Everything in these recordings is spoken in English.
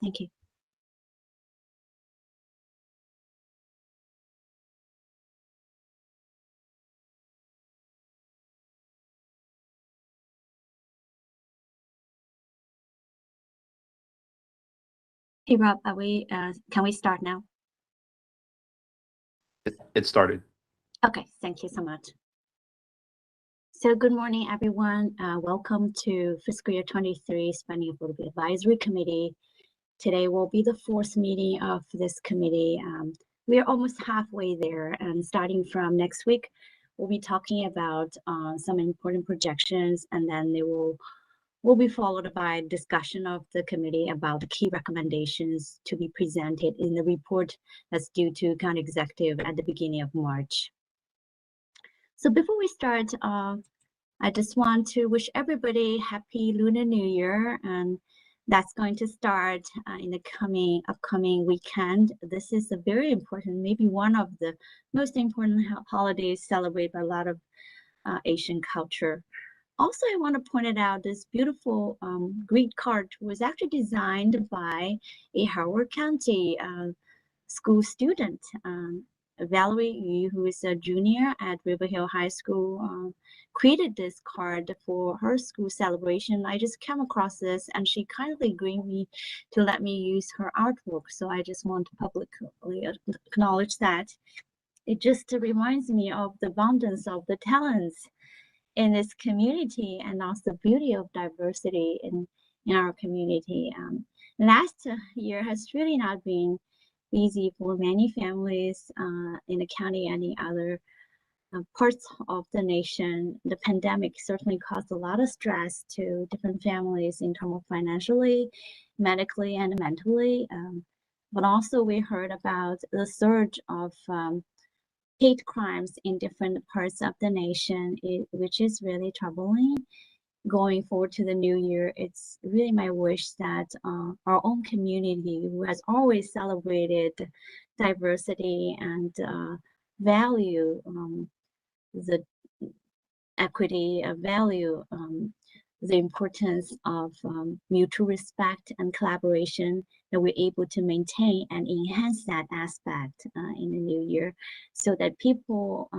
Thank you. Hey, Rob, can we start now? It started. Okay, thank you so much. So good morning, everyone. Welcome to fiscal year 23 Spending Affordability Advisory Committee. Today will be the fourth meeting of this committee. We are almost halfway there, and starting from next week, we'll be talking about some important projections, and then they will be followed by discussion of the committee about the key recommendations to be presented in the report that's due to County Executive at the beginning of March. So before we start, I just want to wish everybody happy Lunar New Year, and that's going to start in the upcoming weekend. This is a very important, maybe one of the most important holidays celebrated by a lot of Asian culture. Also, I want to point it out, this beautiful greet card was actually designed by a Howard County school student, Valerie Yu, who is a junior at River Hill High School, created this card for her school celebration. I just came across this, and she kindly agreed to let me use her artwork. So I just want to publicly acknowledge that. It just reminds me of the abundance of the talents in this community, and also the beauty of diversity in our community. Last year has really not been easy for many families in the county and in other parts of the nation. The pandemic certainly caused a lot of stress to different families in terms of financially, medically, and mentally. But also we heard about the surge of hate crimes in different parts of the nation, which is really troubling. Going forward to the new year, it's really my wish that our own community, who has always celebrated diversity and value the equity, value the importance of mutual respect and collaboration, that we're able to maintain and enhance that aspect in the new year, so that people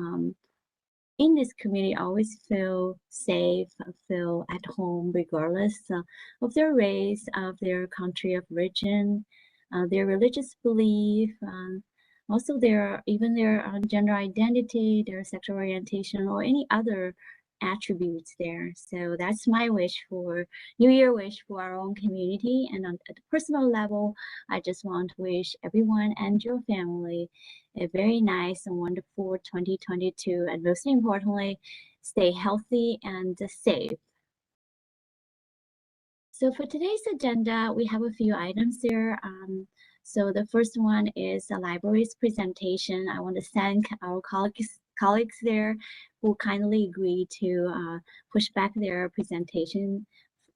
in this community always feel safe, feel at home, regardless of their race, of their country of origin, their religious belief, also their gender identity, their sexual orientation, or any other attributes there. So that's my wish for New Year wish for our own community. And at the personal level, I just want to wish everyone and your family a very nice and wonderful 2022, and most importantly, stay healthy and safe. So for today's agenda, we have a few items there. So the first one is the library's presentation. I want to thank our colleagues there who kindly agreed to push back their presentation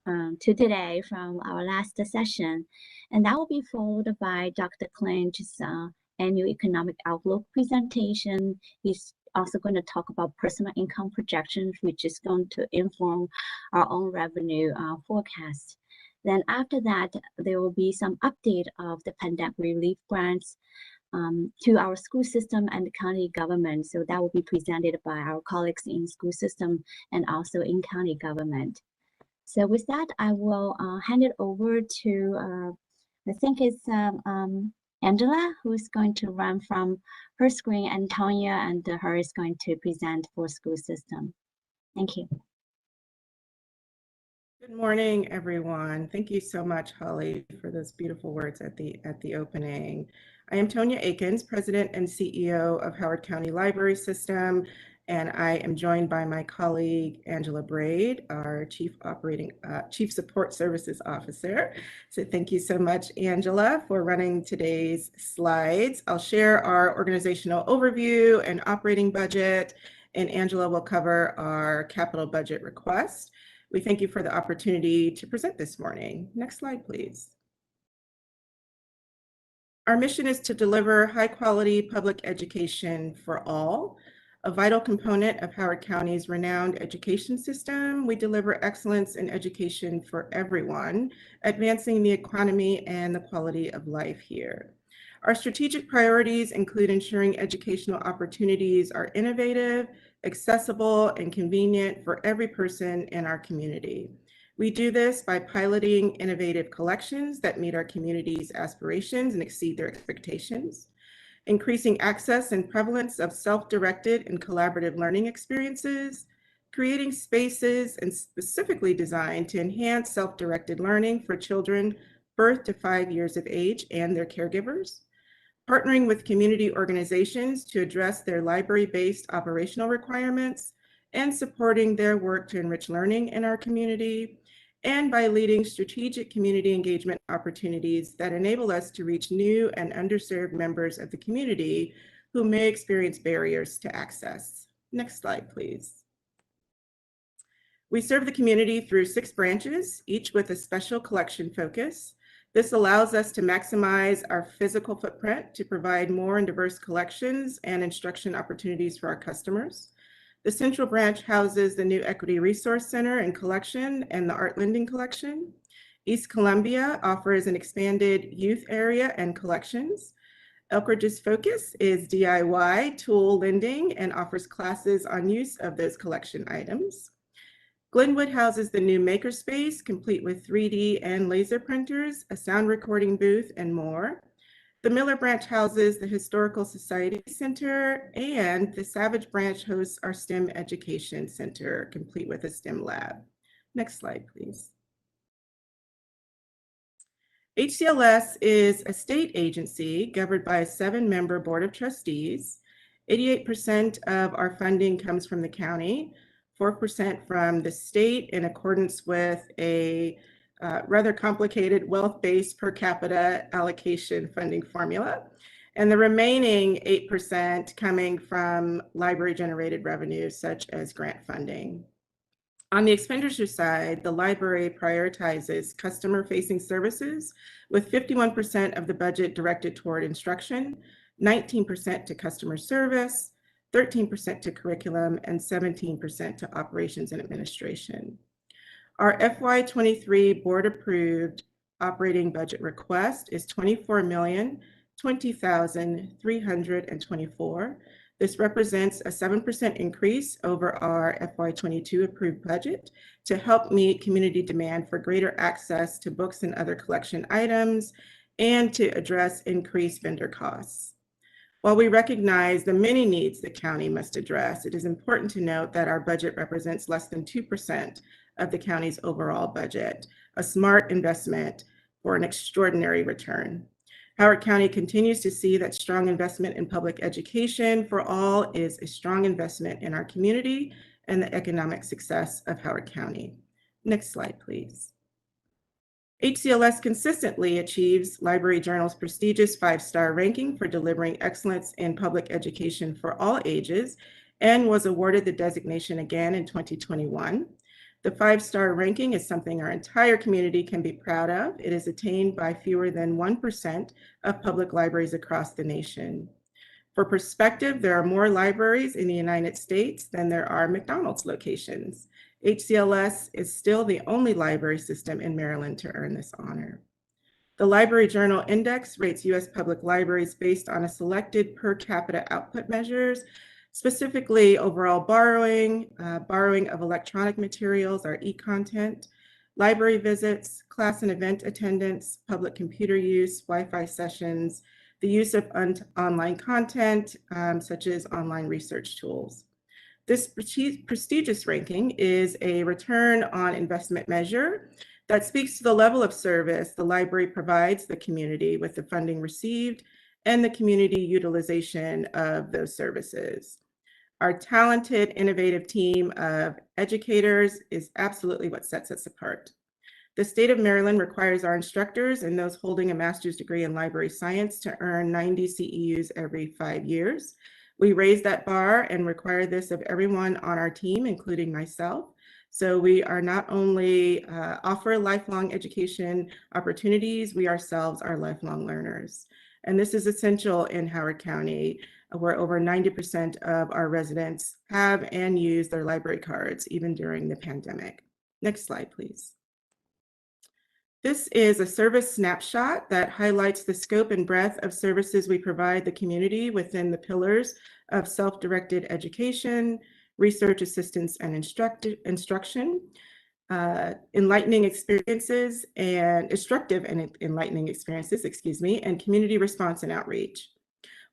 to today from our last session. And that will be followed by Dr. Clinch's annual economic outlook presentation. He's also going to talk about personal income projections, which is going to inform our own revenue forecast. Then after that, there will be some update of the pandemic relief grants to our school system and the county government. So that will be presented by our colleagues in school system and also in county government. So with that, I will hand it over to, I think it's Angela, who's going to run from her screen, and Tanya and her is going to present for school system. Thank you. Good morning, everyone. Thank you so much, Holly, for those beautiful words at the opening. I am Tonya Akins, President and CEO of Howard County Library System, and I am joined by my colleague Angela Braid, our Chief Support Services Officer. So thank you so much, Angela, for running today's slides. I'll share our organizational overview and operating budget, and Angela will cover our capital budget request. We thank you for the opportunity to present this morning. Next slide, please. Our mission is to deliver high quality public education for all. A vital component of Howard County's renowned education system, we deliver excellence in education for everyone, advancing the economy and the quality of life here. Our strategic priorities include ensuring educational opportunities are innovative, accessible, and convenient for every person in our community. We do this by piloting innovative collections that meet our community's aspirations and exceed their expectations, increasing access and prevalence of self-directed and collaborative learning experiences, creating spaces and specifically designed to enhance self-directed learning for children birth to 5 years of age and their caregivers, partnering with community organizations to address their library-based operational requirements and supporting their work to enrich learning in our community, and by leading strategic community engagement opportunities that enable us to reach new and underserved members of the community who may experience barriers to access. Next slide, please. We serve the community through 6 branches, each with a special collection focus. This allows us to maximize our physical footprint to provide more and diverse collections and instruction opportunities for our customers. The Central Branch houses the new Equity Resource Center and Collection and the Art Lending Collection. East Columbia offers an expanded youth area and collections. Elk Ridge's focus is DIY tool lending and offers classes on use of those collection items. Glenwood houses the new makerspace, complete with 3D and laser printers, a sound recording booth, and more. The Miller Branch houses the Historical Society Center, and the Savage Branch hosts our STEM Education Center, complete with a STEM lab. Next slide, please. HCLS is a state agency governed by a 7-member board of trustees. 88% of our funding comes from the county, 4% from the state in accordance with a rather complicated wealth-based per capita allocation funding formula, and the remaining 8% coming from library-generated revenues such as grant funding. On the expenditure side, the library prioritizes customer-facing services with 51% of the budget directed toward instruction, 19% to customer service, 13% to curriculum, and 17% to operations and administration. Our FY23 board-approved operating budget request is $24,020,324. This represents a 7% increase over our FY22 approved budget to help meet community demand for greater access to books and other collection items and to address increased vendor costs. While we recognize the many needs the county must address, it is important to note that our budget represents less than 2% of the county's overall budget, a smart investment for an extraordinary return. Howard County continues to see that strong investment in public education for all is a strong investment in our community and the economic success of Howard County. Next slide, please. HCLS consistently achieves Library Journal's prestigious 5-star ranking for delivering excellence in public education for all ages and was awarded the designation again in 2021. The 5-star ranking is something our entire community can be proud of. It is attained by fewer than 1% of public libraries across the nation. For perspective, there are more libraries in the United States than there are McDonald's locations. HCLS is still the only library system in Maryland to earn this honor. The Library Journal Index rates U.S. public libraries based on a selected per capita output measures, specifically overall borrowing, borrowing of electronic materials, our e-content, library visits, class and event attendance, public computer use, Wi-Fi sessions, the use of online content, such as online research tools. This prestigious ranking is a return on investment measure that speaks to the level of service the library provides the community with the funding received and the community utilization of those services. Our talented, innovative team of educators is absolutely what sets us apart. The state of Maryland requires our instructors and those holding a master's degree in library science to earn 90 CEUs every 5 years. We raise that bar and require this of everyone on our team, including myself. So we are not only offer lifelong education opportunities, we ourselves are lifelong learners. And this is essential in Howard County, where over 90% of our residents have and use their library cards, even during the pandemic. Next slide, please. This is a service snapshot that highlights the scope and breadth of services we provide the community within the pillars of self-directed education, research assistance and instruction, enlightening experiences and instructive and enlightening experiences, and community response and outreach.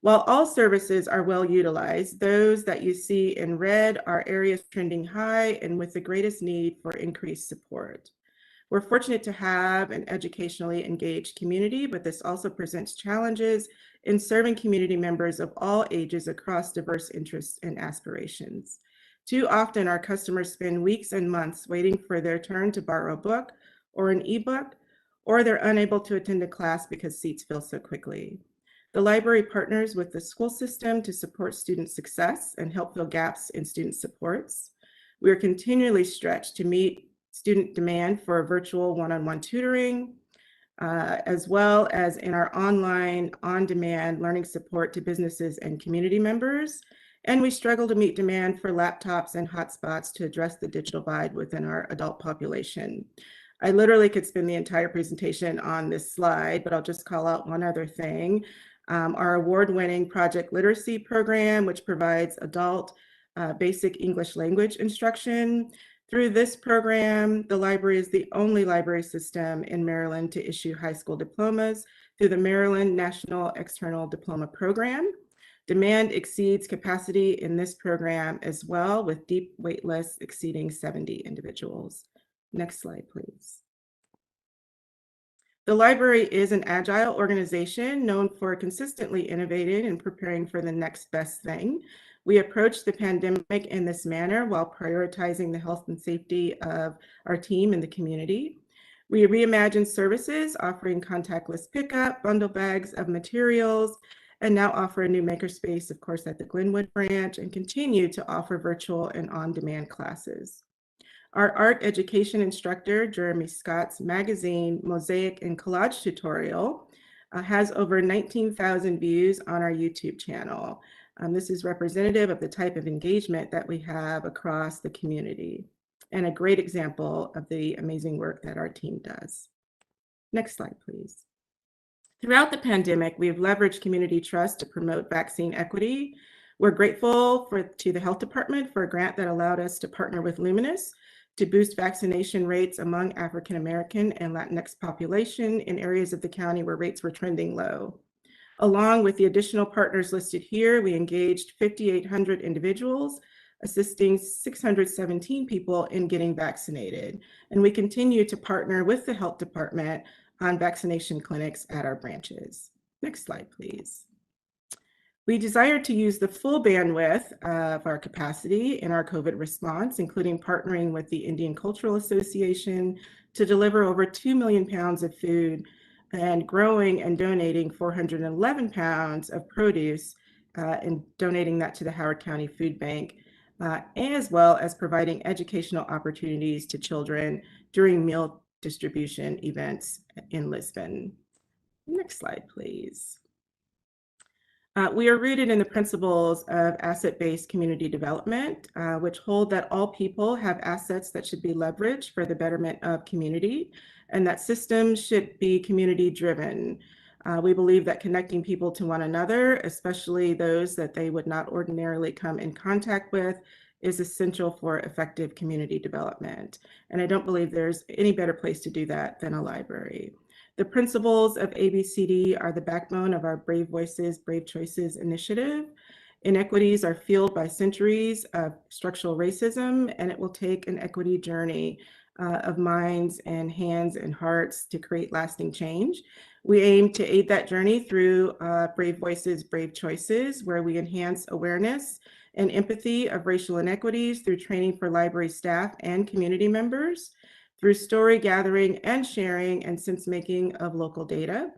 While all services are well utilized, those that you see in red are areas trending high and with the greatest need for increased support. We're fortunate to have an educationally engaged community, but this also presents challenges in serving community members of all ages across diverse interests and aspirations. Too often, our customers spend weeks and months waiting for their turn to borrow a book or an ebook, or they're unable to attend a class because seats fill so quickly. The library partners with the school system to support student success and help fill gaps in student supports. We are continually stretched to meet student demand for virtual one-on-one tutoring, as well as in our online, on-demand learning support to businesses and community members. And we struggle to meet demand for laptops and hotspots to address the digital divide within our adult population. I literally could spend the entire presentation on this slide, but I'll just call out one other thing. Our award-winning Project Literacy program, which provides adult basic English language instruction. Through this program, the library is the only library system in Maryland to issue high school diplomas through the Maryland National External Diploma Program. Demand exceeds capacity in this program as well, with deep wait lists exceeding 70 individuals. Next slide, please. The library is an agile organization known for consistently innovating and preparing for the next best thing. We approached the pandemic in this manner while prioritizing the health and safety of our team and the community. We reimagined services, offering contactless pickup, bundle bags of materials, and now offer a new makerspace, of course, at the Glenwood branch, and continue to offer virtual and on-demand classes. Our art education instructor, Jeremy Scott's magazine, Mosaic and Collage tutorial has over 19,000 views on our YouTube channel. This is representative of the type of engagement that we have across the community and a great example of the amazing work that our team does. Next slide, please. Throughout the pandemic, we have leveraged community trust to promote vaccine equity. We're grateful to the health department for a grant that allowed us to partner with Luminous to boost vaccination rates among African American and Latinx population in areas of the county where rates were trending low. Along with the additional partners listed here, we engaged 5,800 individuals, assisting 617 people in getting vaccinated. And we continue to partner with the health department on vaccination clinics at our branches. Next slide, please. We desire to use the full bandwidth of our capacity in our COVID response, including partnering with the Indian Cultural Association to deliver over 2 million pounds of food and growing and donating 411 pounds of produce and donating that to the Howard County Food Bank, as well as providing educational opportunities to children during meal distribution events in Lisbon. Next slide, please. We are rooted in the principles of asset-based community development, which hold that all people have assets that should be leveraged for the betterment of community, and that systems should be community-driven. We believe that connecting people to one another, especially those that they would not ordinarily come in contact with, is essential for effective community development. And I don't believe there's any better place to do that than a library. The principles of ABCD are the backbone of our Brave Voices, Brave Choices initiative. Inequities are fueled by centuries of structural racism, and it will take an equity journey of minds and hands and hearts to create lasting change. We aim to aid that journey through Brave Voices, Brave Choices, where we enhance awareness and empathy of racial inequities through training for library staff and community members, through story gathering and sharing and sense-making of local data,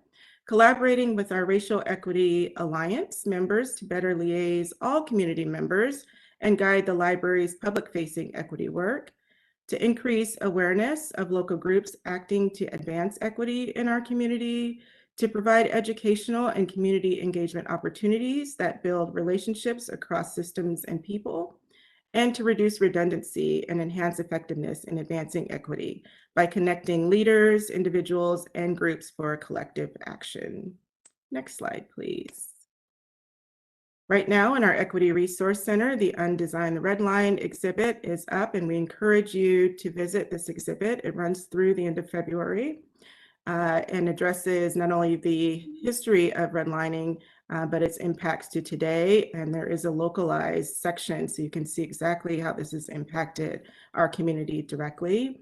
collaborating with our Racial Equity Alliance members to better liaise all community members and guide the library's public-facing equity work, to increase awareness of local groups acting to advance equity in our community, to provide educational and community engagement opportunities that build relationships across systems and people, and to reduce redundancy and enhance effectiveness in advancing equity by connecting leaders, individuals, and groups for collective action. Next slide, please. Right now in our Equity Resource Center, the Undesign the Red Line exhibit is up, and we encourage you to visit this exhibit. It runs through the end of February and addresses not only the history of redlining, but its impacts to today. And there is a localized section so you can see exactly how this has impacted our community directly.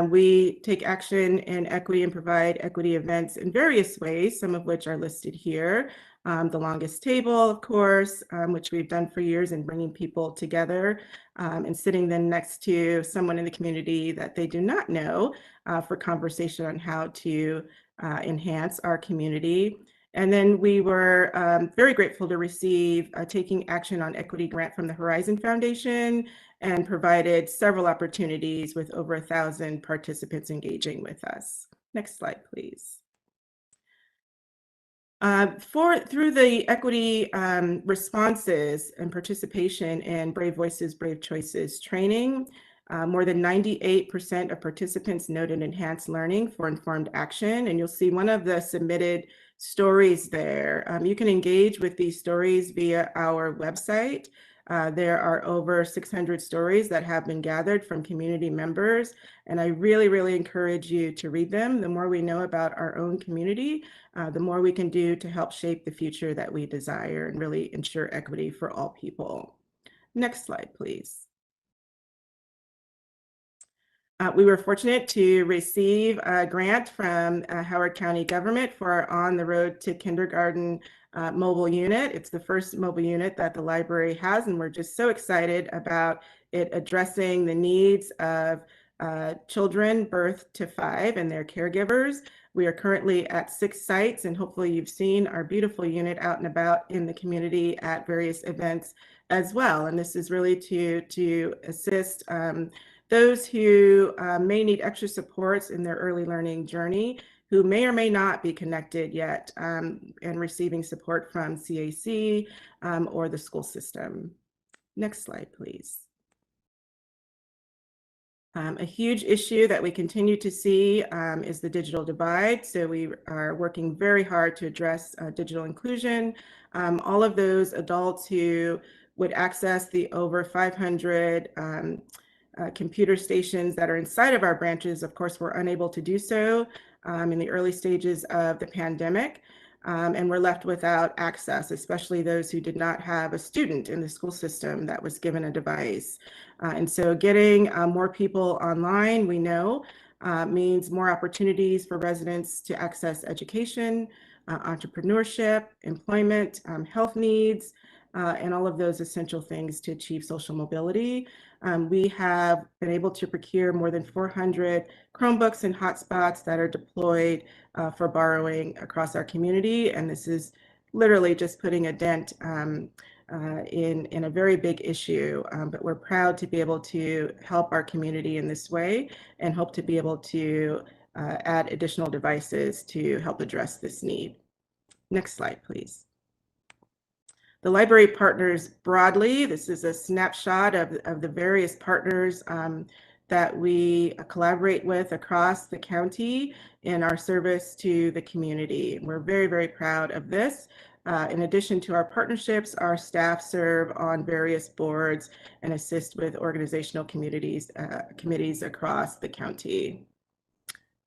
We take action in equity and provide equity events in various ways, some of which are listed here. The longest table, of course, which we've done for years in bringing people together and sitting then next to someone in the community that they do not know for conversation on how to enhance our community. And then we were very grateful to receive a Taking Action on Equity grant from the Horizon Foundation and provided several opportunities with over 1,000 participants engaging with us. Next slide, please. Through the equity responses and participation in Brave Voices, Brave Choices training, more than 98% of participants noted enhanced learning for informed action. And you'll see one of the submitted stories there. You can engage with these stories via our website. There are over 600 stories that have been gathered from community members, and I really, really encourage you to read them. The more we know about our own community, the more we can do to help shape the future that we desire and really ensure equity for all people. Next slide, please. We were fortunate to receive a grant from Howard County government for our On the Road to Kindergarten mobile unit. It's the first mobile unit that the library has, and we're just so excited about it addressing the needs of children birth to 5 and their caregivers. We are currently at 6 sites, and hopefully you've seen our beautiful unit out and about in the community at various events as well. And this is really to assist those who may need extra supports in their early learning journey, who may or may not be connected yet and receiving support from SAAC or the school system. Next slide, please. A huge issue that we continue to see is the digital divide. So we are working very hard to address digital inclusion. All of those adults who would access the over 500 computer stations that are inside of our branches, of course, were unable to do so in the early stages of the pandemic. And we're left without access, especially those who did not have a student in the school system that was given a device. And so getting more people online, we know, means more opportunities for residents to access education, entrepreneurship, employment, health needs, and all of those essential things to achieve social mobility. We have been able to procure more than 400 Chromebooks and hotspots that are deployed for borrowing across our community. And this is literally just putting a dent in a very big issue. But we're proud to be able to help our community in this way and hope to be able to add additional devices to help address this need. Next slide, please. The library partners broadly. This is a snapshot of the various partners that we collaborate with across the county in our service to the community. We're very, very proud of this. In addition to our partnerships, our staff serve on various boards and assist with organizational committees across the county.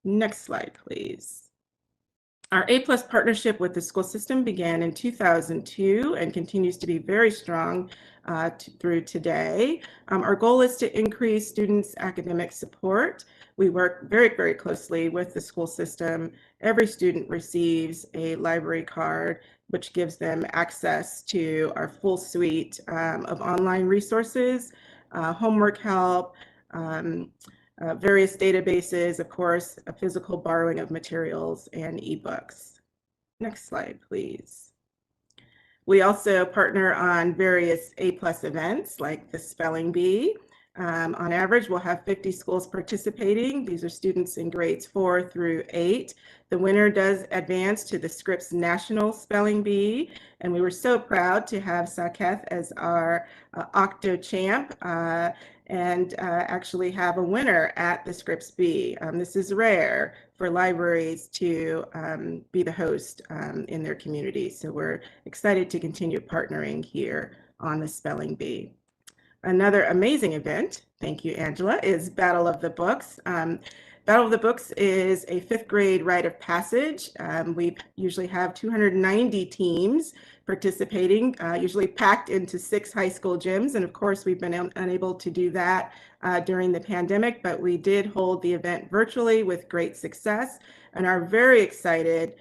Next slide, please. Our A+ partnership with the school system began in 2002 and continues to be very strong through today. Our goal is to increase students' academic support. We work very, very closely with the school system. Every student receives a library card, which gives them access to our full suite of online resources, homework help, various databases, of course, a physical borrowing of materials and ebooks. Next slide, please. We also partner on various A+ events like the Spelling Bee. On average, we'll have 50 schools participating. These are students in grades 4 through 8. The winner does advance to the Scripps National Spelling Bee, and we were so proud to have SAAC as our Octo champ and actually have a winner at the Scripps Bee. This is rare for libraries to be the host in their community, so we're excited to continue partnering here on the Spelling Bee. Another amazing event, thank you, Angela, is Battle of the Books. Battle of the Books is a 5th grade rite of passage. We usually have 290 teams participating, usually packed into 6 high school gyms. And of course, we've been unable to do that during the pandemic, but we did hold the event virtually with great success and are very excited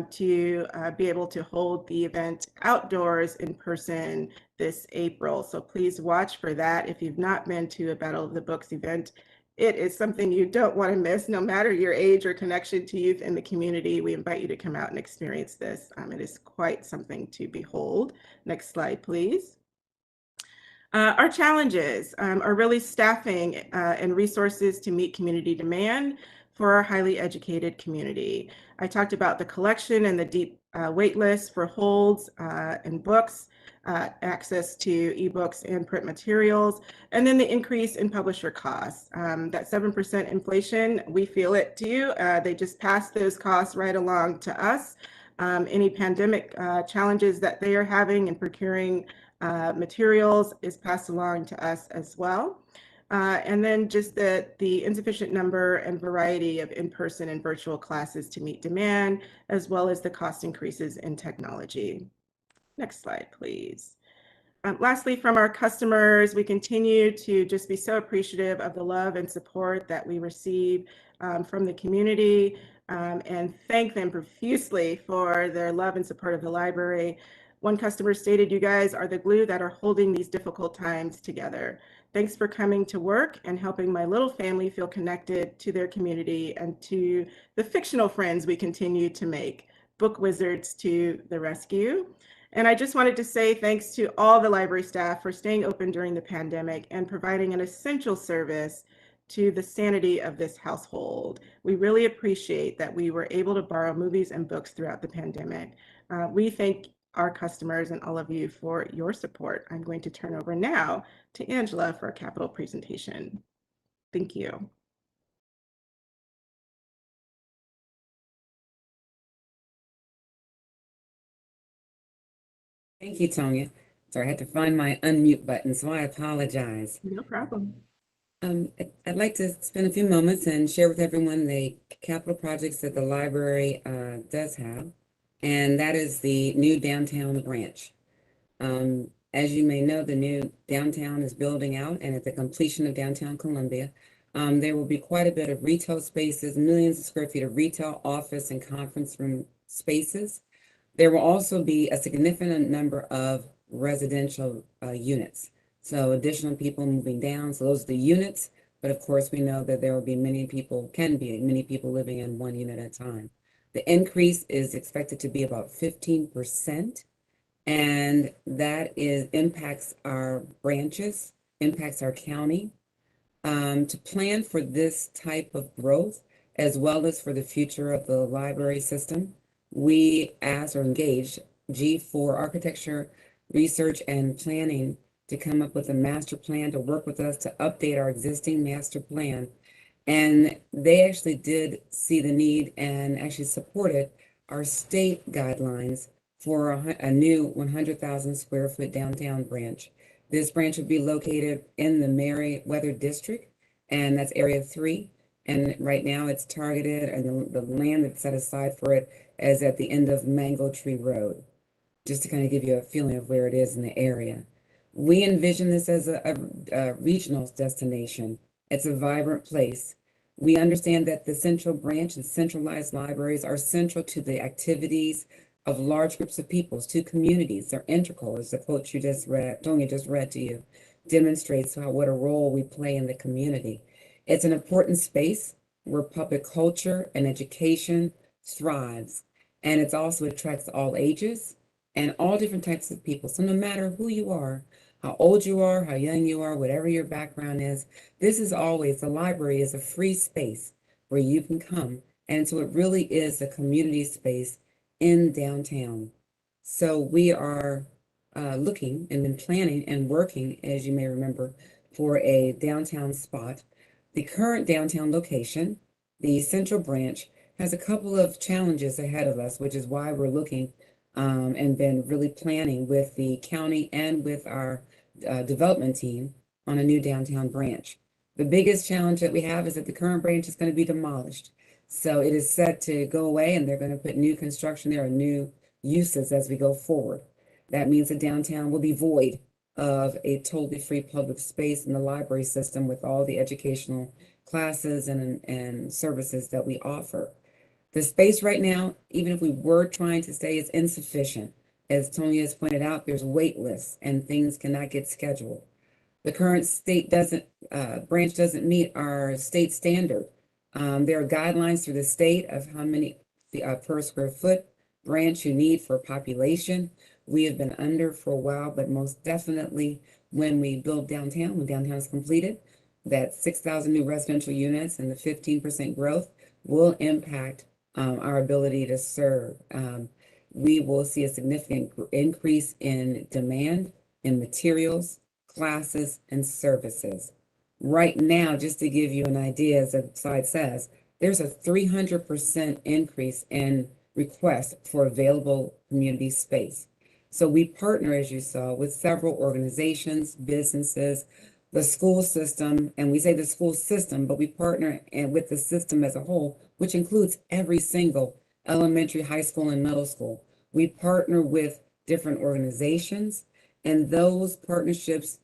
to be able to hold the event outdoors in person this April. So please watch for that. If you've not been to a Battle of the Books event, it is something you don't want to miss, no matter your age or connection to youth in the community. We invite you to come out and experience this. It is quite something to behold. Next slide, please. Our challenges are really staffing and resources to meet community demand for our highly educated community. I talked about the collection and the deep wait list for holds and books, access to ebooks and print materials, and then the increase in publisher costs. That 7% inflation, we feel it too. They just pass those costs right along to us. Any pandemic challenges that they are having in procuring materials is passed along to us as well. And then just the insufficient number and variety of in-person and virtual classes to meet demand, as well as the cost increases in technology. Next slide, please. Lastly, from our customers, we continue to just be so appreciative of the love and support that we receive from the community and thank them profusely for their love and support of the library. One customer stated, "You guys are the glue that are holding these difficult times together. Thanks for coming to work and helping my little family feel connected to their community and to the fictional friends we continue to make. Book wizards to the rescue." And I just wanted to say thanks to all the library staff for staying open during the pandemic and providing an essential service to the sanity of this household. We really appreciate that we were able to borrow movies and books throughout the pandemic. We thank our customers and all of you for your support. I'm going to turn over now to Angela for a capital presentation. Thank you. Thank you, Tonya. Sorry, I had to find my unmute button, so I apologize. No problem. I'd like to spend a few moments and share with everyone the capital projects that the library does have, and that is the new downtown branch. As you may know, the new downtown is building out, and at the completion of downtown Columbia, there will be quite a bit of retail spaces, millions of square feet of retail, office, and conference room spaces. There will also be a significant number of residential units. So additional people moving down. So those are the units. But of course, we know that there will be many people living in one unit at a time. The increase is expected to be about 15%. And that impacts our branches, impacts our county. To plan for this type of growth, as well as for the future of the library system, we asked or engaged G4 Architecture, Research, and Planning to come up with a master plan to work with us to update our existing master plan. And they actually did see the need and actually supported our state guidelines for a new 100,000 square foot downtown branch. This branch would be located in the Meriwether District, and that's Area 3. And right now it's targeted, and the land that's set aside for it is at the end of Mango Tree Road, just to kind of give you a feeling of where it is in the area. We envision this as a regional destination. It's a vibrant place. We understand that the central branch and centralized libraries are central to the activities of large groups of peoples, to communities. They're integral, as the quote you just read, Tonya just read to you, demonstrates what a role we play in the community. It's an important space where public culture and education thrives. And it also attracts all ages and all different types of people. So no matter who you are, how old you are, how young you are, whatever your background is. This is always, the library is a free space where you can come. And so it really is a community space in downtown. So we are looking and been planning and working, as you may remember, for a downtown spot. The current downtown location, the central branch, has a couple of challenges ahead of us, which is why we're looking and been really planning with the county and with our development team on a new downtown branch. The biggest challenge that we have is that the current branch is going to be demolished. So it is set to go away, and they're going to put new construction there, or new uses as we go forward. That means the downtown will be void of a totally free public space in the library system with all the educational classes and services that we offer. The space right now, even if we were trying to stay, is insufficient. As Tony has pointed out, there's wait lists and things cannot get scheduled. The current state branch doesn't meet our state standard. There are guidelines through the state of how many per square foot branch you need for population. We have been under for a while, but most definitely when we build downtown, when downtown is completed, that 6,000 new residential units and the 15% growth will impact our ability to serve. We will see a significant increase in demand in materials, classes, and services. Right now, just to give you an idea, as the slide says, there's a 300% increase in requests for available community space. So we partner, as you saw, with several organizations, businesses, the school system, and we say the school system, but we partner with the system as a whole, which includes every single elementary, high school, and middle school. We partner with different organizations, and those partnerships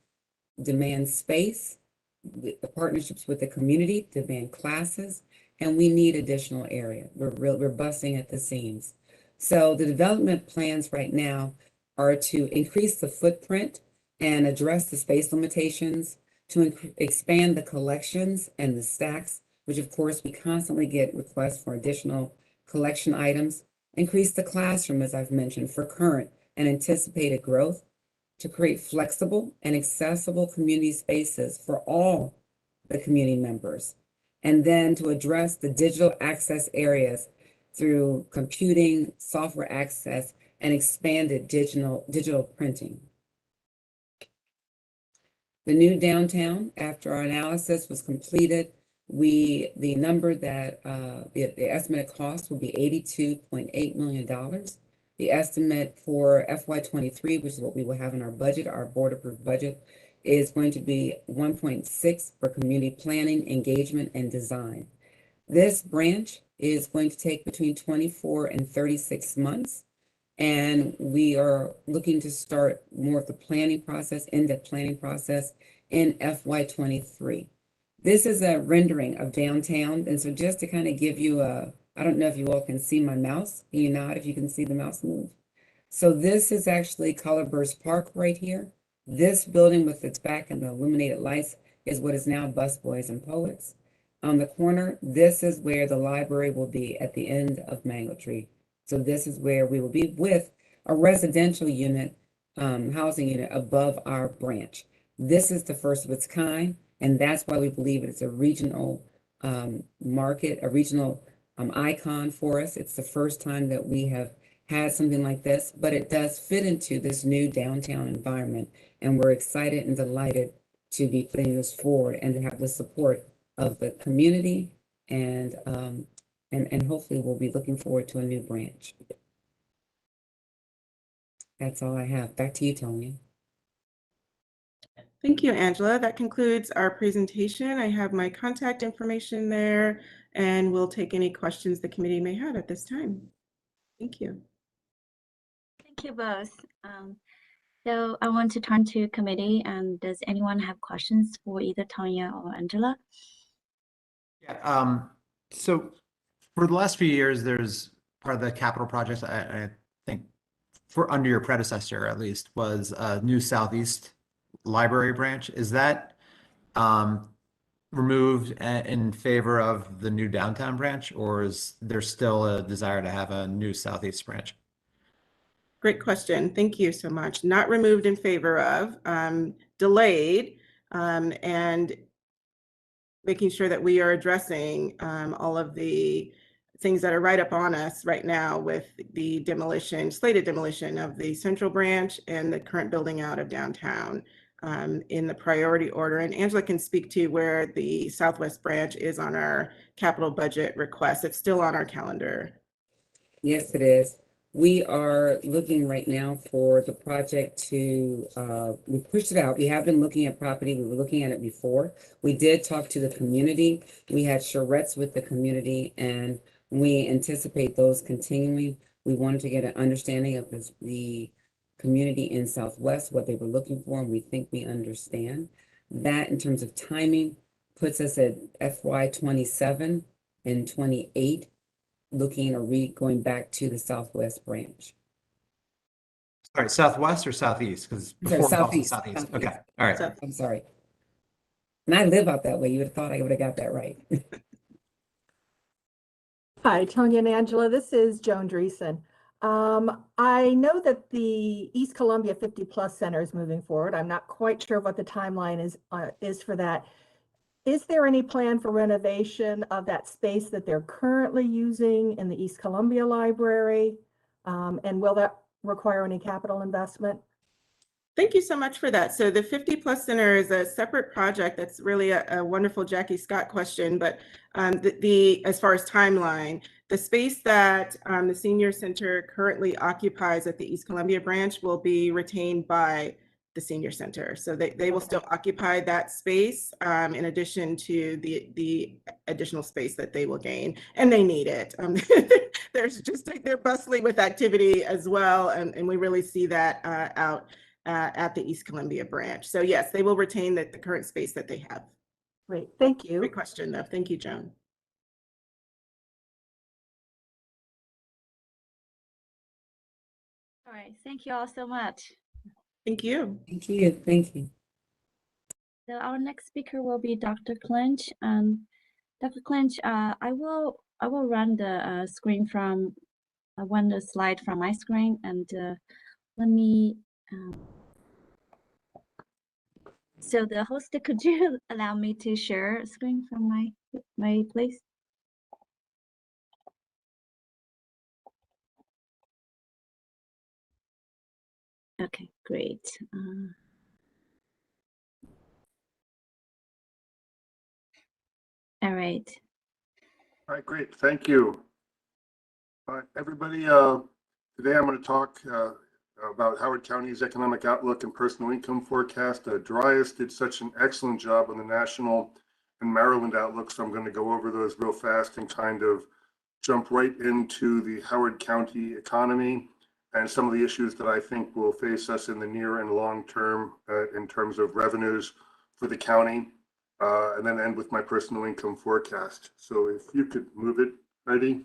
demand space, the partnerships with the community demand classes, and we need additional area. We're busting at the seams. So the development plans right now are to increase the footprint and address the space limitations, to expand the collections and the stacks, which of course we constantly get requests for additional collection items, increase the classroom, as I've mentioned, for current and anticipated growth, to create flexible and accessible community spaces for all the community members, and then to address the digital access areas through computing, software access, and expanded digital printing. The new downtown, after our analysis was completed, the estimated cost will be $82.8 million. The estimate for FY23, which is what we will have in our budget, our board approved budget, is going to be 1.6 for community planning, engagement, and design. This branch is going to take between 24 and 36 months. And we are looking to start more of the planning process, in-depth planning process in FY23. This is a rendering of downtown. And so just to kind of give you I don't know if you all can see my mouse. Can you nod if you can see the mouse move? So this is actually Colorburst Park right here. This building with its back and the illuminated lights is what is now Busboys and Poets. On the corner, this is where the library will be at the end of Mango Tree. So this is where we will be with a residential unit, housing unit above our branch. This is the first of its kind, and that's why we believe it's a regional market, a regional icon for us. It's the first time that we have had something like this, but it does fit into this new downtown environment, and we're excited and delighted to be putting this forward and to have the support of the community, and hopefully we'll be looking forward to a new branch. That's all I have. Back to you, Tony. Thank you, Angela. That concludes our presentation. I have my contact information there, and we'll take any questions the committee may have at this time. Thank you. Thank you both. So I want to turn to committee, and does anyone have questions for either Tanya or Angela? Yeah, so for the last few years, there's part of the capital projects, I think for under your predecessor at least, was a new Southeast library branch. Is that removed in favor of the new downtown branch, or is there still a desire to have a new Southeast branch? Great question. Thank you so much. Not removed in favor of, delayed, and making sure that we are addressing all of the things that are right up on us right now with the slated demolition of the Central Branch and the current building out of downtown in the priority order. And Angela can speak to where the Southwest Branch is on our capital budget request. It's still on our calendar. Yes, it is. We are looking right now for the project to, we pushed it out. We have been looking at property. We were looking at it before. We did talk to the community. We had charrettes with the community, and we anticipate those continuing. We wanted to get an understanding of the community in Southwest, what they were looking for, and we think we understand. That, in terms of timing, puts us at FY 27 and 28. Looking or going back to the Southwest Branch. Sorry, Southwest or Southeast? Because before Southeast. Southeast. Southeast. Okay, all right. So, I'm sorry. And I live out that way. You would have thought I would have got that right. Hi, Tonya and Angela. This is Joan Dreesen. I know that the East Columbia 50 Plus Center is moving forward. I'm not quite sure what the timeline is for that. Is there any plan for renovation of that space that they're currently using in the East Columbia Library? And will that require any capital investment? thank you so much for that. So the 50 Plus Center is a separate project. That's really a wonderful Jackie Scott question. But as far as timeline, the space that the Senior Center currently occupies at the East Columbia Branch will be retained by the Senior Center. So they will still occupy that space in addition to the additional space that they will gain, and they need it. They're bustling with activity as well, and we really see that out at the East Columbia Branch. So yes, they will retain the current space that they have. Great, thank you. Great question though. Thank you, Joan. All right, thank you all so much. Thank you. Thank you. Thank you. So our next speaker will be Dr. Clinch. Dr. Clinch, I will run the screen from run the slide from my screen, and let me. So the host, could you allow me to share a screen from my place? Okay, great. All right. All right, great. Thank you. Everybody, today I'm going to talk about Howard County's economic outlook and personal income forecast. Darius did such an excellent job on the national and Maryland outlook, so I'm going to go over those real fast and kind of jump right into the Howard County economy and some of the issues that I think will face us in the near and long term in terms of revenues for the county, and then end with my personal income forecast. So if you could move it, ready?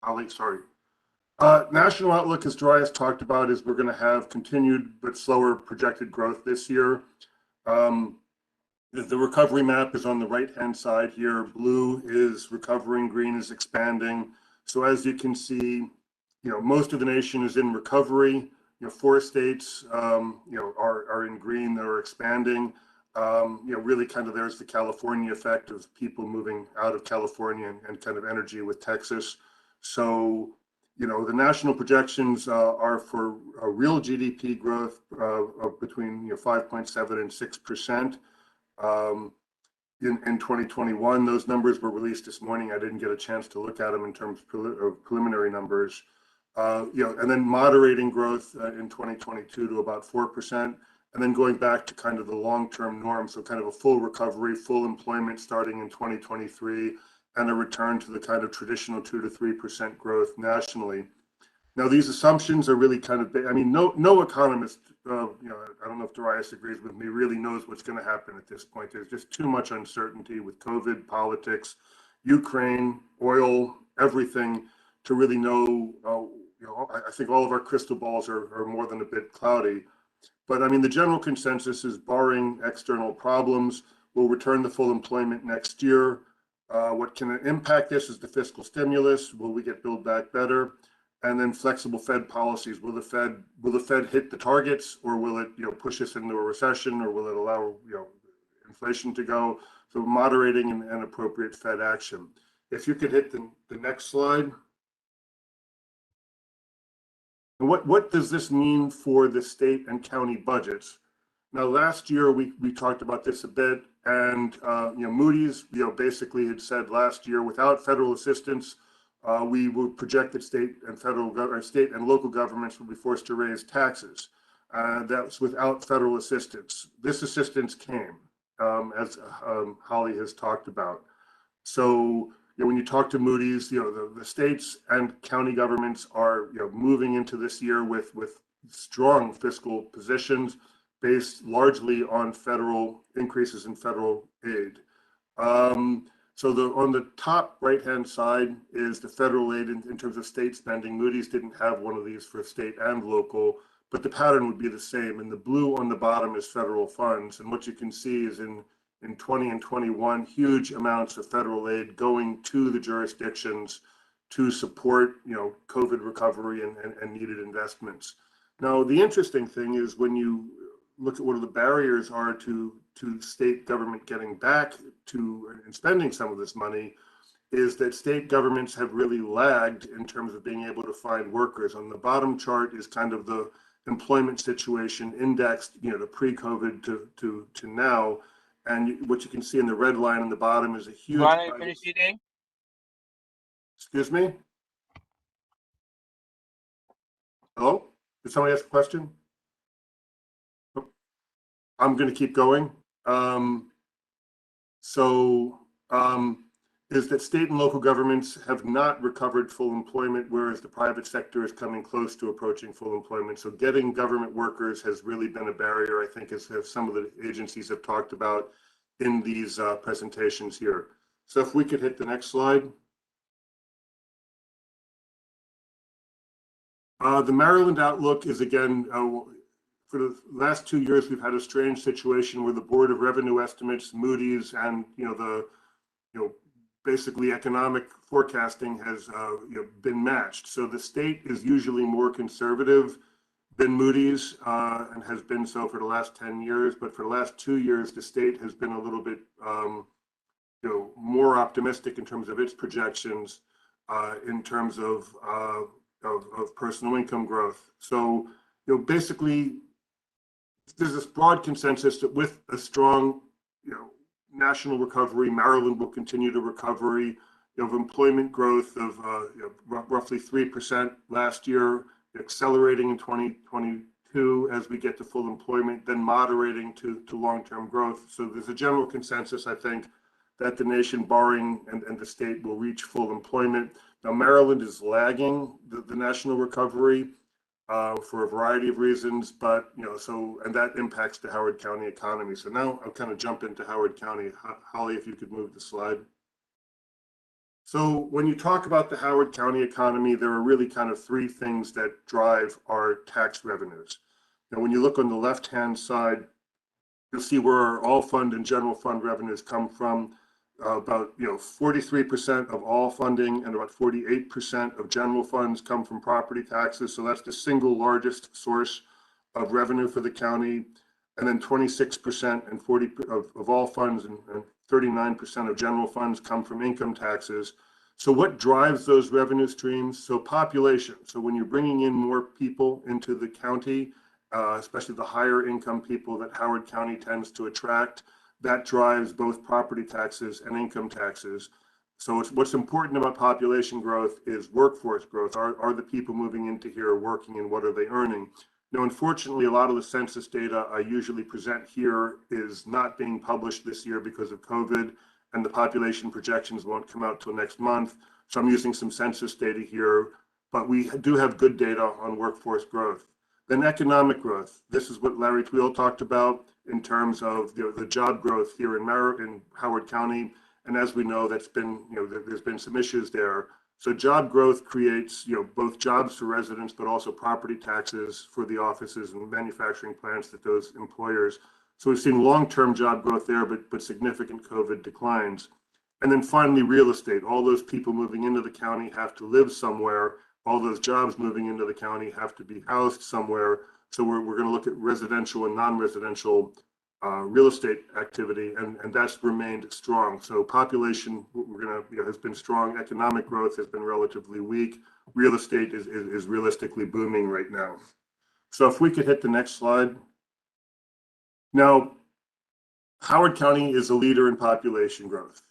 Holly, sorry. National outlook, as Darius talked about, is we're going to have continued but slower projected growth this year. The recovery map is on the right-hand side here. Blue is recovering, green is expanding. So as you can see, most of the nation is in recovery. 4 states, are in green, that are expanding. Really kind of there's the California effect of people moving out of California and kind of energy with Texas. So, the national projections are for a real GDP growth of between 5.7 and 6%. In 2021, those numbers were released this morning. I didn't get a chance to look at them in terms of preliminary numbers. And then moderating growth in 2022 to about 4%, and then going back to kind of the long-term norm. So kind of a full recovery, full employment starting in 2023, and a return to the kind of traditional 2 to 3% growth nationally. Now, these assumptions are really kind of, no economist, I don't know if Darius agrees with me, really knows what's going to happen at this point. There's just too much uncertainty with COVID, politics, Ukraine, oil, everything to really know. I think all of our crystal balls are more than a bit cloudy. But the general consensus is, barring external problems, we'll return to full employment next year. What can impact this is the fiscal stimulus. Will we get billed back better? And then flexible Fed policies. Will the Fed hit the targets, or will it, push us into a recession, or will it allow, inflation to go? So moderating and appropriate Fed action. If you could hit the next slide. And what does this mean for the state and county budgets? Now, last year we talked about this a bit, and Moody's basically had said last year, without federal assistance, we would project that state and local governments would be forced to raise taxes. That's without federal assistance. This assistance came, as Holly has talked about. So when you talk to Moody's, the states and county governments are moving into this year with strong fiscal positions based largely on federal increases in federal aid. So on the top right-hand side is the federal aid in terms of state spending. Moody's didn't have one of these for state and local, but the pattern would be the same. And the blue on the bottom is federal funds. And what you can see is in 20 and 21, huge amounts of federal aid going to the jurisdictions to support, COVID recovery and needed investments. Now, the interesting thing is when you look at what the barriers are to state government getting back to and spending some of this money, is that state governments have really lagged in terms of being able to find workers. On the bottom chart is kind of the employment situation indexed, to pre-COVID to now. And what you can see in the red line on the bottom is a huge. You want to finish eating? Excuse me? Hello? Did somebody ask a question? I'm going to keep going. Is that state and local governments have not recovered full employment, whereas the private sector is coming close to approaching full employment. So getting government workers has really been a barrier, I think, as some of the agencies have talked about in these presentations here. So if we could hit the next slide. The Maryland outlook is, again, for the last 2 years, we've had a strange situation where the Board of Revenue Estimates, Moody's, and basically economic forecasting has been matched. So the state is usually more conservative than Moody's and has been so for the last 10 years. But for the last 2 years, the state has been a little bit more optimistic in terms of its projections in terms of personal income growth. So basically, there's this broad consensus that with a strong, national recovery, Maryland will continue to recovery. Of employment growth of roughly 3% last year, accelerating in 2022 as we get to full employment, then moderating to long-term growth. So there's a general consensus, I think, that the nation, barring and the state, will reach full employment. Now, Maryland is lagging the national recovery for a variety of reasons, but and that impacts the Howard County economy. So now I'll kind of jump into Howard County. Holly, if you could move the slide. So when you talk about the Howard County economy, there are really kind of three things that drive our tax revenues. Now, when you look on the left-hand side, you'll see where our all fund and general fund revenues come from. About 43% of all funding and about 48% of general funds come from property taxes. So that's the single largest source of revenue for the county. And then 26% and 40% of all funds and 39% of general funds come from income taxes. So what drives those revenue streams? So population. So when you're bringing in more people into the county, especially the higher income people that Howard County tends to attract, that drives both property taxes and income taxes. So what's important about population growth is workforce growth. Are the people moving into here working, and what are they earning? Now, unfortunately, a lot of the census data I usually present here is not being published this year because of COVID, and the population projections won't come out till next month. So I'm using some census data here, but we do have good data on workforce growth. Then economic growth. This is what Larry Tweel talked about in terms of the job growth here in Howard County. And as we know, that's been, there's been some issues there. So job growth creates, both jobs for residents, but also property taxes for the offices and manufacturing plants at those employers. So we've seen long-term job growth there, but significant COVID declines. And then finally, real estate. All those people moving into the county have to live somewhere. all those jobs moving into the county have to be housed somewhere. So we're going to look at residential and non-residential real estate activity, and that's remained strong. So population, has been strong. Economic growth has been relatively weak. Real estate is realistically booming right now. So if we could hit the next slide. Now, Howard County is a leader in population growth.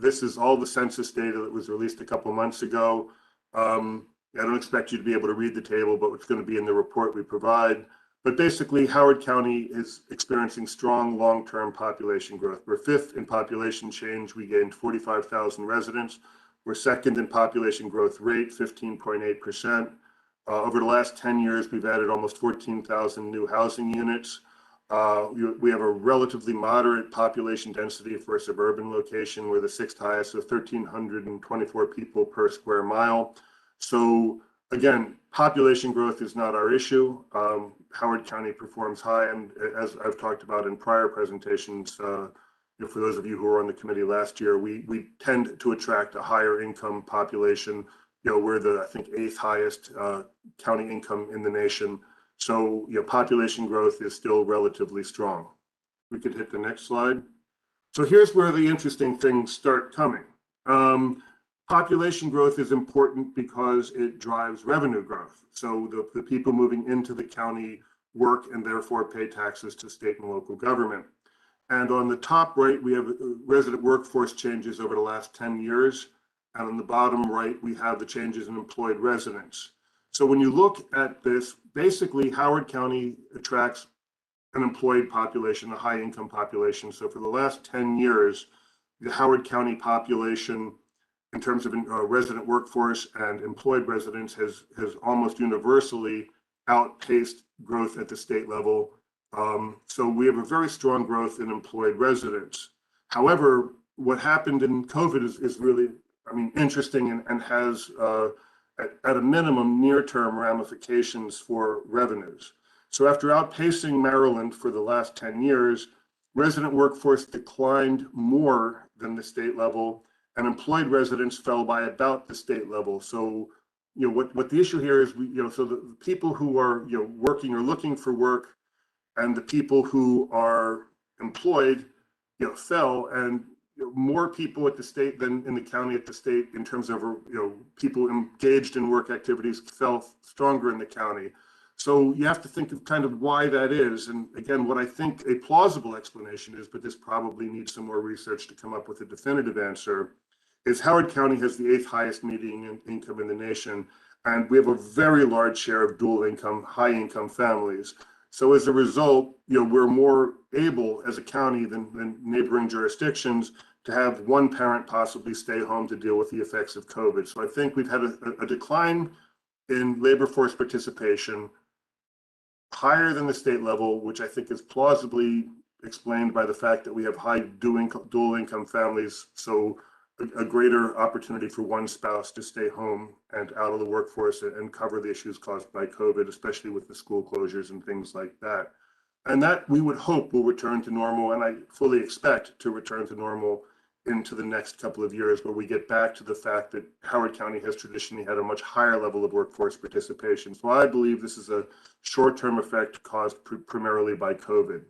This is all the census data that was released a couple months ago. I don't expect you to be able to read the table, but it's going to be in the report we provide. But basically, Howard County is experiencing strong long-term population growth. We're fifth in population change. We gained 45,000 residents. We're second in population growth rate, 15.8%. Over the last 10 years, we've added almost 14,000 new housing units. We have a relatively moderate population density for a suburban location. We're the sixth highest, with 1,324 people per square mile. So again, population growth is not our issue. Howard County performs high, and as I've talked about in prior presentations, for those of you who were on the committee last year, we tend to attract a higher income population. We're the, I think, 8th highest county income in the nation. So, population growth is still relatively strong. We could hit the next slide. So here's where the interesting things start coming. Population growth is important because it drives revenue growth. So the people moving into the county work and therefore pay taxes to state and local government. And on the top right, we have resident workforce changes over the last 10 years. And on the bottom right, we have the changes in employed residents. So when you look at this, basically Howard County attracts an employed population, a high income population. So for the last 10 years, the Howard County population in terms of resident workforce and employed residents has almost universally outpaced growth at the state level. So we have a very strong growth in employed residents. However, what happened in COVID is really, interesting and has at a minimum near-term ramifications for revenues. So after outpacing Maryland for the last 10 years, resident workforce declined more than the state level, and employed residents fell by about the state level. So, what the issue here is, so the people who are, working or looking for work, and the people who are employed, fell, and more people at the state than in the county at the state in terms of, people engaged in work activities fell stronger in the county. So you have to think of kind of why that is. And again, what I think a plausible explanation is, but this probably needs some more research to come up with a definitive answer, is Howard County has the 8th highest median income in the nation. And we have a very large share of dual income, high income families. So as a result, we're more able as a county than neighboring jurisdictions to have one parent possibly stay home to deal with the effects of COVID. So I think we've had a decline in labor force participation higher than the state level, which I think is plausibly explained by the fact that we have high dual income families. So a greater opportunity for one spouse to stay home and out of the workforce and cover the issues caused by COVID, especially with the school closures and things like that. And that we would hope will return to normal, and I fully expect to return to normal into the next couple of years, where we get back to the fact that Howard County has traditionally had a much higher level of workforce participation. So I believe this is a short-term effect caused primarily by COVID.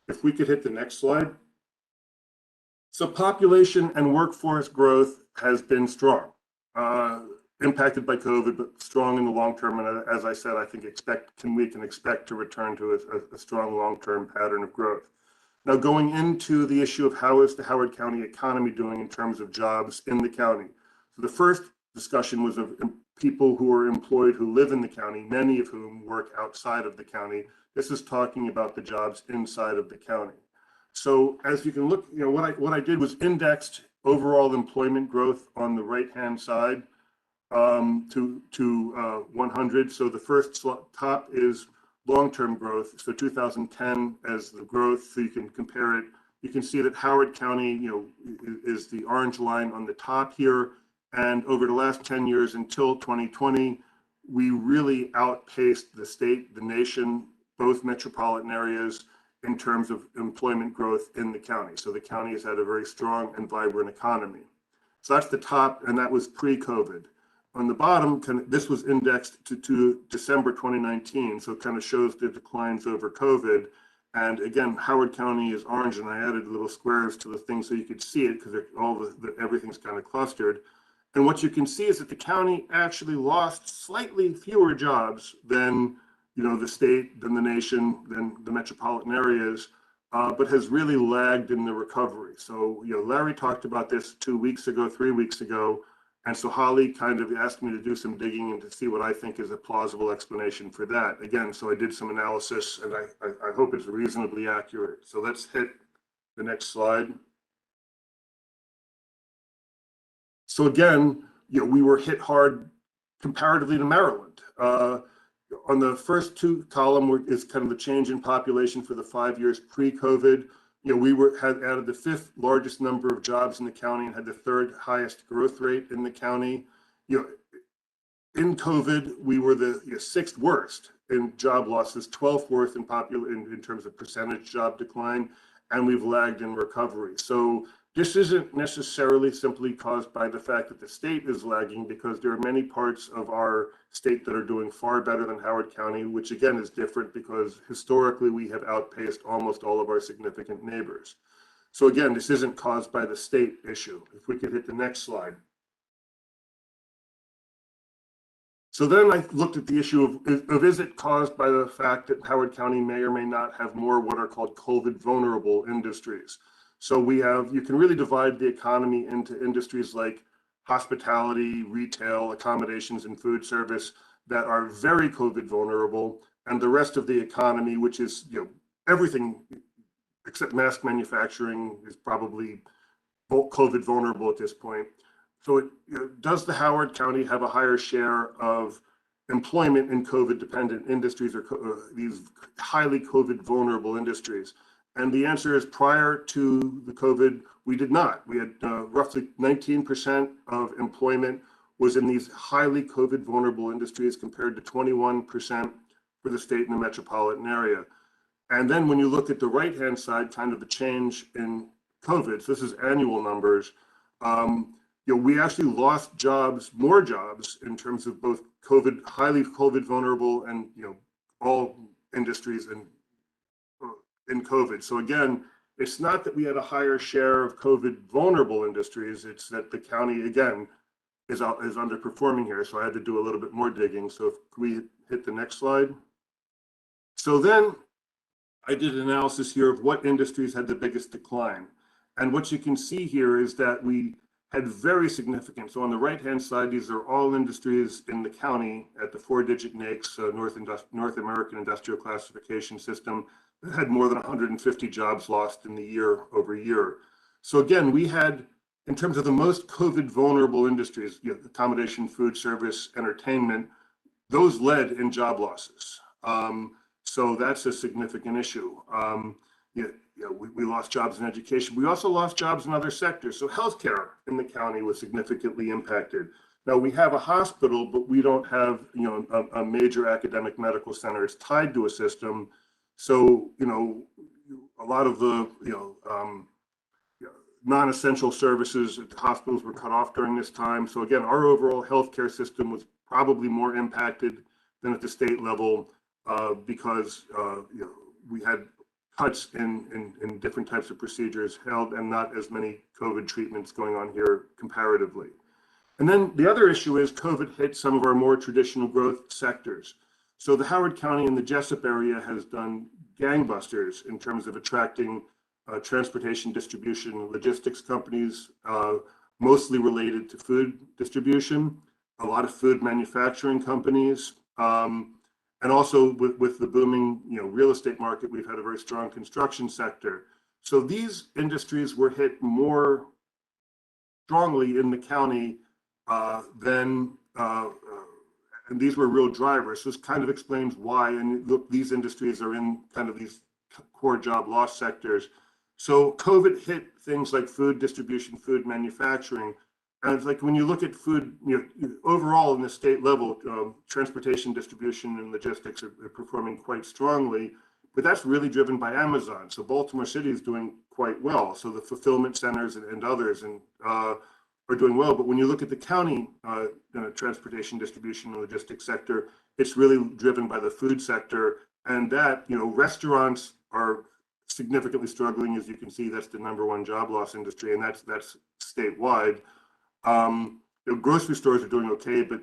If we could hit the next slide. So population and workforce growth has been strong, impacted by COVID, but strong in the long term. And as I said, I think we can expect to return to a strong long-term pattern of growth. Now, going into the issue of how is the Howard County economy doing in terms of jobs in the county. So the first discussion was of people who are employed who live in the county, many of whom work outside of the county. This is talking about the jobs inside of the county. So as you can look, what I did was indexed overall employment growth on the right-hand side to 100. So the first top is long-term growth. So 2010 as the growth, so you can compare it. You can see that Howard County, is the orange line on the top here. And over the last 10 years until 2020, we really outpaced the state, the nation, both metropolitan areas, in terms of employment growth in the county. So the county has had a very strong and vibrant economy. So that's the top, and that was pre-COVID. on the bottom, this was indexed to December 2019, so it kind of shows the declines over COVID. And again, Howard County is orange, and I added little squares to the thing so you could see it because everything's kind of clustered. And what you can see is that the county actually lost slightly fewer jobs than the state, than the nation, than the metropolitan areas, but has really lagged in the recovery. So Larry talked about this 2 weeks ago, 3 weeks ago. And so Holly kind of asked me to do some digging and to see what I think is a plausible explanation for that. Again, so I did some analysis, and I hope it's reasonably accurate. So let's hit the next slide. So again, we were hit hard comparatively to Maryland. On the first two column is kind of the change in population for the 5 years pre-COVID. We had added the 5th largest number of jobs in the county and had the 3rd highest growth rate in the county. In COVID, we were the 6th worst in job losses, 12th worst in terms of percentage job decline, and we've lagged in recovery. So this isn't necessarily simply caused by the fact that the state is lagging, because there are many parts of our state that are doing far better than Howard County, which again is different because historically we have outpaced almost all of our significant neighbors. So again, this isn't caused by the state issue. If we could hit the next slide. So then I looked at the issue of is it caused by the fact that Howard County may or may not have more what are called COVID vulnerable industries. So you can really divide the economy into industries like hospitality, retail, accommodations, and food service that are very COVID vulnerable, and the rest of the economy, which is everything except mask manufacturing, is probably COVID vulnerable at this point. So does the Howard County have a higher share of employment in COVID dependent industries or these highly COVID vulnerable industries? And the answer is, prior to the COVID, we did not. We had roughly 19% of employment was in these highly COVID vulnerable industries compared to 21% for the state and the metropolitan area. And then when you look at the right-hand side, kind of the change in COVID, so this is annual numbers, we actually lost jobs, more jobs in terms of both COVID, highly COVID vulnerable, and all industries in COVID. So again, it's not that we had a higher share of COVID vulnerable industries, it's that the county again is underperforming here. So I had to do a little bit more digging. So if we hit the next slide. So then I did an analysis here of what industries had the biggest decline. And what you can see here is that we had very significant, so on the right-hand side, these are all industries in the county at the 4-digit NAICS, North American Industrial Classification System, that had more than 150 jobs lost in the year over year. So again, we had, in terms of the most COVID vulnerable industries, accommodation, food service, entertainment, those led in job losses. So that's a significant issue. We lost jobs in education. We also lost jobs in other sectors. So healthcare in the county was significantly impacted. Now we have a hospital, but we don't have a major academic medical center. It's tied to a system. So a lot of the non-essential services at the hospitals were cut off during this time. So again, our overall healthcare system was probably more impacted than at the state level because we had cuts in different types of procedures held and not as many COVID treatments going on here comparatively. And then the other issue is COVID hit some of our more traditional growth sectors. So the Howard County and the Jessup area has done gangbusters in terms of attracting transportation distribution logistics companies, mostly related to food distribution, a lot of food manufacturing companies, and also with the booming real estate market, we've had a very strong construction sector. So these industries were hit more strongly in the county and these were real drivers. So this kind of explains why, and look, these industries are in kind of these core job loss sectors. So COVID hit things like food distribution, food manufacturing. And it's like when you look at food, overall in the state level, transportation, distribution, and logistics are performing quite strongly, but that's really driven by Amazon. So Baltimore City is doing quite well. So the fulfillment centers and others, and are doing well. But when you look at the county transportation, distribution, and logistics sector, it's really driven by the food sector. And that, restaurants are significantly struggling. As you can see, that's the #1 job loss industry, and that's statewide. Grocery stores are doing okay, but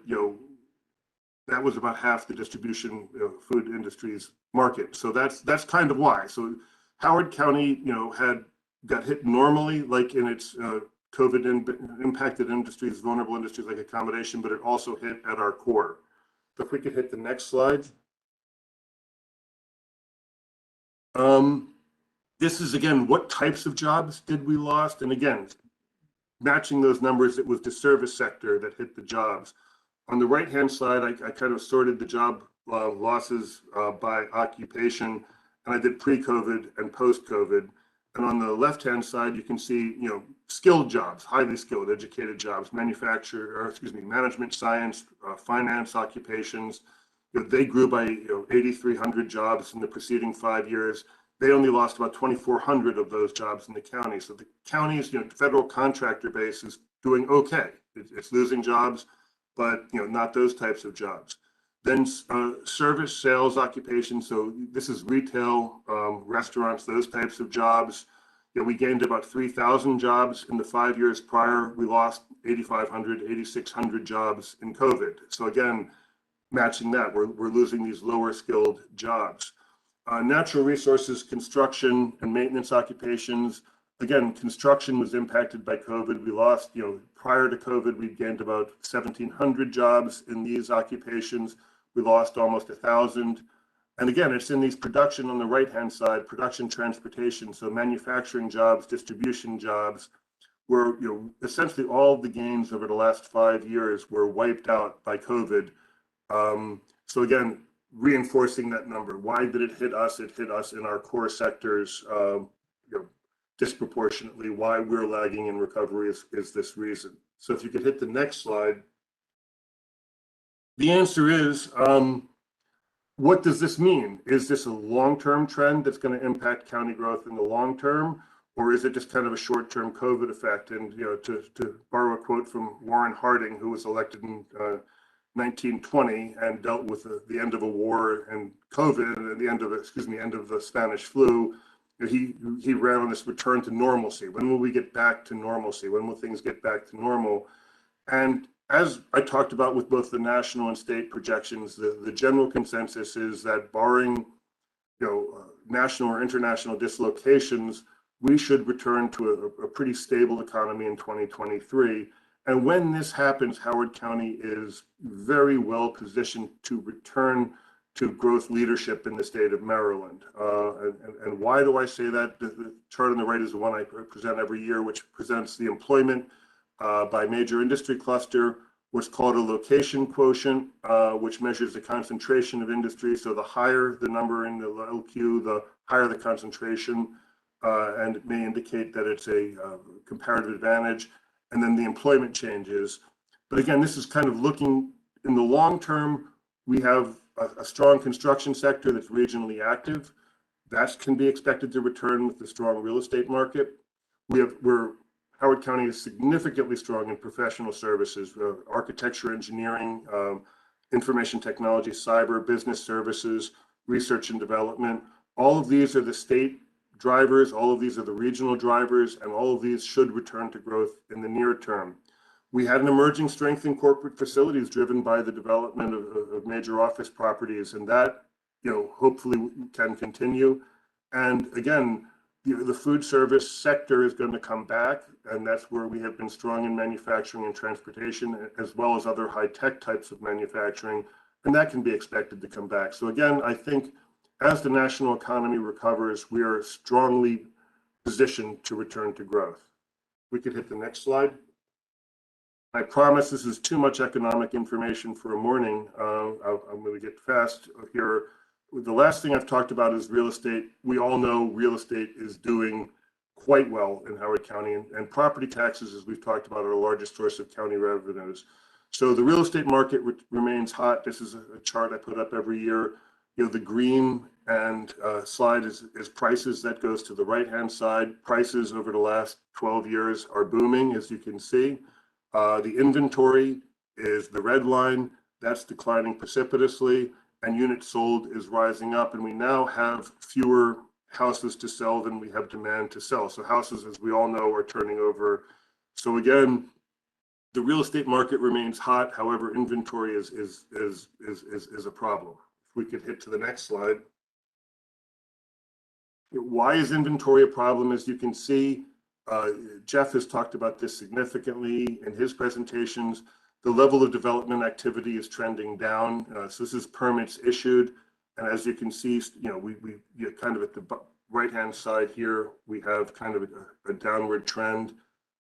that was about half the distribution food industry's market. So that's kind of why. So Howard County, got hit normally, like in its COVID impacted industries, vulnerable industries like accommodation, but it also hit at our core. So if we could hit the next slide. This is, again, what types of jobs did we lost? And again, matching those numbers, it was the service sector that hit the jobs. On the right-hand side, I kind of sorted the job losses by occupation, and I did pre-COVID and post-COVID. And on the left-hand side, you can see, skilled jobs, highly skilled, educated jobs, management, science, finance occupations. They grew by 8,300 jobs in the preceding 5 years. They only lost about 2,400 of those jobs in the county. So the county's federal contractor base is doing okay. It's losing jobs, but not those types of jobs. Then service, sales, occupation. So this is retail, restaurants, those types of jobs. We gained about 3,000 jobs in the 5 years prior. We lost 8,500, 8,600 jobs in COVID. So again, matching that, we're losing these lower skilled jobs. Natural resources, construction and maintenance occupations. Again, construction was impacted by COVID. We lost, prior to COVID, we gained about 1,700 jobs in these occupations. We lost almost 1,000. And again, it's in these production on the right-hand side, production transportation. So manufacturing jobs, distribution jobs, where essentially all of the gains over the last 5 years were wiped out by COVID. So again, reinforcing that number. Why did it hit us? It hit us in our core sectors disproportionately. Why we're lagging in recovery is this reason. So if you could hit the next slide. The answer is, what does this mean? Is this a long-term trend that's going to impact county growth in the long term? Or is it just kind of a short-term COVID effect? And to borrow a quote from Warren Harding, who was elected in 1920 and dealt with the end of a war and COVID and the end of the Spanish flu. He ran on this return to normalcy. When will we get back to normalcy? When will things get back to normal? And as I talked about with both the national and state projections, the general consensus is that barring national or international dislocations, we should return to a pretty stable economy in 2023. And when this happens, Howard County is very well positioned to return to growth leadership in the state of Maryland. And why do I say that? The chart on the right is the one I present every year, which presents the employment by major industry cluster, what's called a location quotient, which measures the concentration of industry. So the higher the number in the LQ, the higher the concentration, and it may indicate that it's a comparative advantage. And then the employment changes. But again, this is kind of looking in the long term. We have a strong construction sector that's regionally active. That can be expected to return with the strong real estate market. Howard County is significantly strong in professional services, architecture, engineering, information technology, cyber, business services, research and development. All of these are the state drivers, all of these are the regional drivers, and all of these should return to growth in the near term. We had an emerging strength in corporate facilities driven by the development of major office properties, and that, hopefully can continue. And again, the food service sector is going to come back, and that's where we have been strong in manufacturing and transportation, as well as other high-tech types of manufacturing, and that can be expected to come back. So again, I think as the national economy recovers, we are strongly positioned to return to growth. We could hit the next slide. I promise this is too much economic information for a morning. I'm going to get fast here. The last thing I've talked about is real estate. We all know real estate is doing quite well in Howard County, and property taxes, as we've talked about, are the largest source of county revenues. So the real estate market remains hot. This is a chart I put up every year. The green and slide is prices. That goes to the right-hand side. Prices over the last 12 years are booming, as you can see. The inventory is the red line. That's declining precipitously, and units sold is rising up. And we now have fewer houses to sell than we have demand to sell. So houses, as we all know, are turning over. So again, the real estate market remains hot. However, inventory is a problem. If we could hit to the next slide. Why is inventory a problem? As you can see, Jeff has talked about this significantly in his presentations. The level of development activity is trending down. So this is permits issued. And as you can see, we kind of at the right-hand side here, we have kind of a downward trend.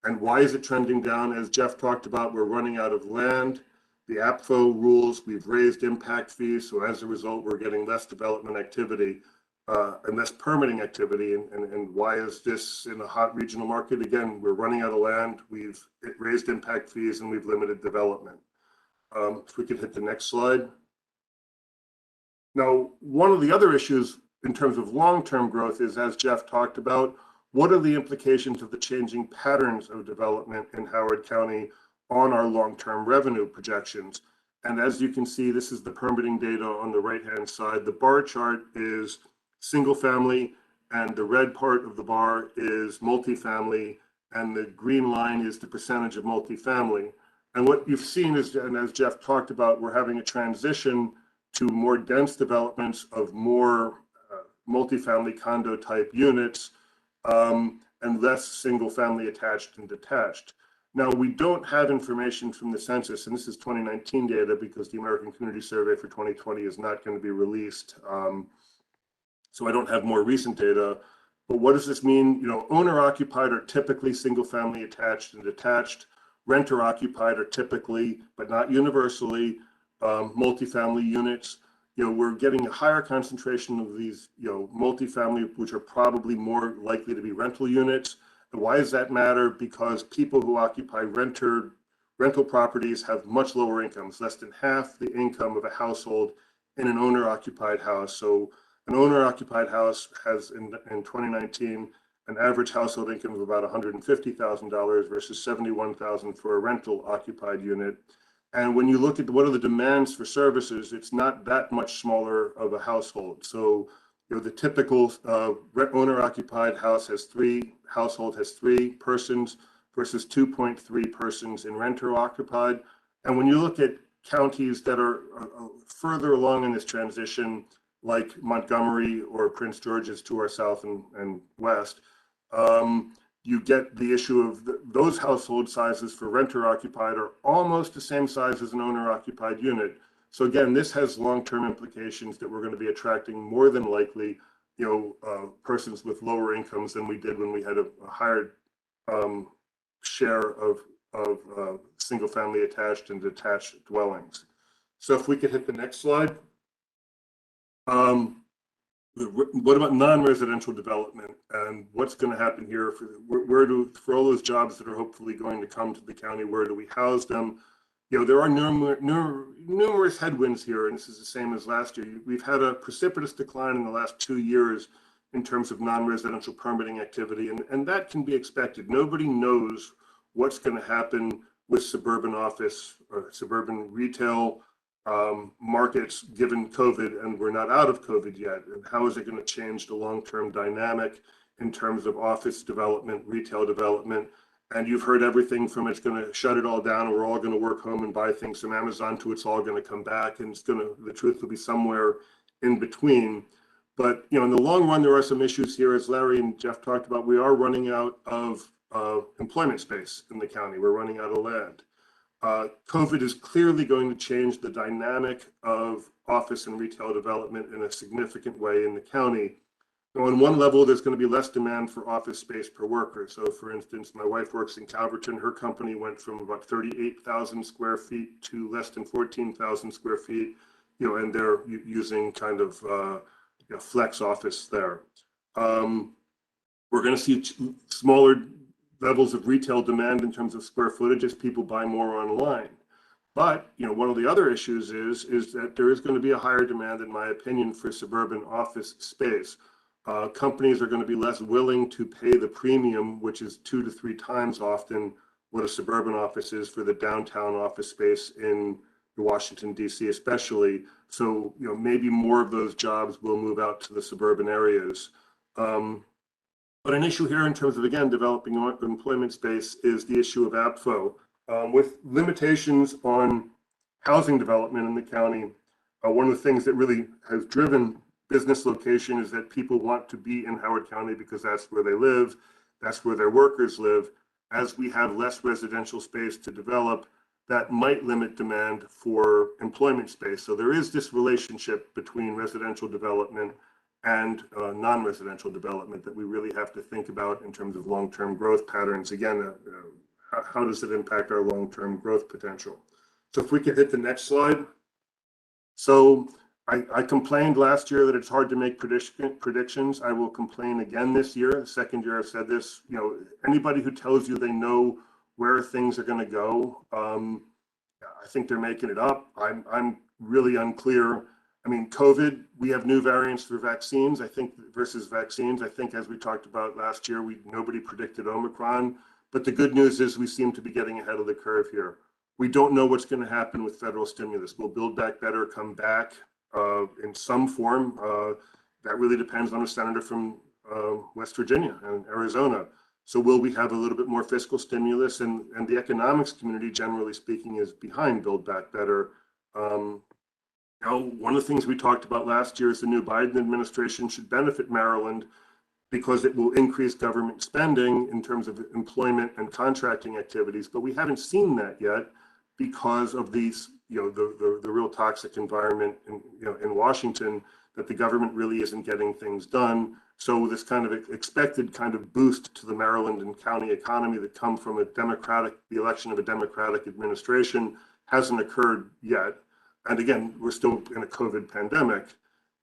And why is it trending down? As Jeff talked about, we're running out of land. The AFFO rules, we've raised impact fees. So as a result, we're getting less development activity and less permitting activity. And why is this in a hot regional market? Again, we're running out of land. We've raised impact fees and we've limited development. If we could hit the next slide. Now, one of the other issues in terms of long-term growth is, as Jeff talked about, what are the implications of the changing patterns of development in Howard County on our long-term revenue projections? And as you can see, this is the permitting data on the right-hand side. The bar chart is single family, and the red part of the bar is multifamily, and the green line is the percentage of multifamily. And what you've seen is, and as Jeff talked about, we're having a transition to more dense developments of more multifamily condo type units, and less single family attached and detached. Now, we don't have information from the census, and this is 2019 data because the American Community Survey for 2020 is not going to be released. So I don't have more recent data. But what does this mean? Owner occupied are typically single family attached and detached. Renter occupied are typically, but not universally, multifamily units. We're getting a higher concentration of these, multifamily, which are probably more likely to be rental units. And why does that matter? Because people who occupy rental properties have much lower incomes, less than half the income of a household in an owner-occupied house. So an owner-occupied house has, in 2019, an average household income of about $150,000 versus $71,000 for a rental-occupied unit. And when you look at what are the demands for services, it's not that much smaller of a household. So, the typical owner-occupied household has 3 persons versus 2.3 persons in renter-occupied. And when you look at counties that are further along in this transition, like Montgomery or Prince George's to our south and west, you get the issue of those household sizes for renter-occupied are almost the same size as an owner-occupied unit. So again, this has long-term implications that we're going to be attracting more than likely, persons with lower incomes than we did when we had a higher share of single-family attached and detached dwellings. So if we could hit the next slide. What about non-residential development, and what's going to happen here for all those jobs that are hopefully going to come to the county? Where do we house them? There are numerous headwinds here, and this is the same as last year. We've had a precipitous decline in the last 2 years in terms of non-residential permitting activity, and that can be expected. Nobody knows what's going to happen with suburban office or suburban retail markets given COVID, and we're not out of COVID yet. And how is it going to change the long-term dynamic in terms of office development, retail development? And you've heard everything from it's going to shut it all down, and we're all going to work home and buy things from Amazon, to it's all going to come back, and the truth will be somewhere in between. But in the long run, there are some issues here, as Larry and Jeff talked about. We are running out of employment space in the county. We're running out of land. COVID is clearly going to change the dynamic of office and retail development in a significant way in the county. Now, on one level, there's going to be less demand for office space per worker. So for instance, my wife works in Calverton. Her company went from about 38,000 square feet to less than 14,000 square feet, and they're using kind of flex office there. We're going to see smaller levels of retail demand in terms of square footage as people buy more online. But one of the other issues is that there is going to be a higher demand, in my opinion, for suburban office space. Companies are going to be less willing to pay the premium, which is 2 to 3 times often what a suburban office is for the downtown office space in Washington, D.C. especially. So, maybe more of those jobs will move out to the suburban areas. But an issue here in terms of, again, developing employment space is the issue of AFFO. With limitations on housing development in the county, one of the things that really has driven business location is that people want to be in Howard County because that's where they live, that's where their workers live. As we have less residential space to develop, that might limit demand for employment space. So there is this relationship between residential development and non-residential development that we really have to think about in terms of long-term growth patterns. Again, how does it impact our long-term growth potential? So if we could hit the next slide. So I complained last year that it's hard to make predictions. I will complain again this year. The second year I've said this. Anybody who tells you they know where things are going to go, I think they're making it up. I'm really unclear. I mean, COVID, we have new variants for vaccines, I think, versus vaccines. I think, as we talked about last year, nobody predicted Omicron. But the good news is we seem to be getting ahead of the curve here. We don't know what's going to happen with federal stimulus. Will Build Back Better come back in some form? That really depends on a senator from West Virginia and Arizona. So will we have a little bit more fiscal stimulus? And the economics community, generally speaking, is behind Build Back Better. One of the things we talked about last year is the new Biden administration should benefit Maryland because it will increase government spending in terms of employment and contracting activities. But we haven't seen that yet because of these, the real toxic environment in Washington, that the government really isn't getting things done. So this kind of expected kind of boost to the Maryland and county economy that come from the election of a Democratic administration hasn't occurred yet. And again, we're still in a COVID pandemic.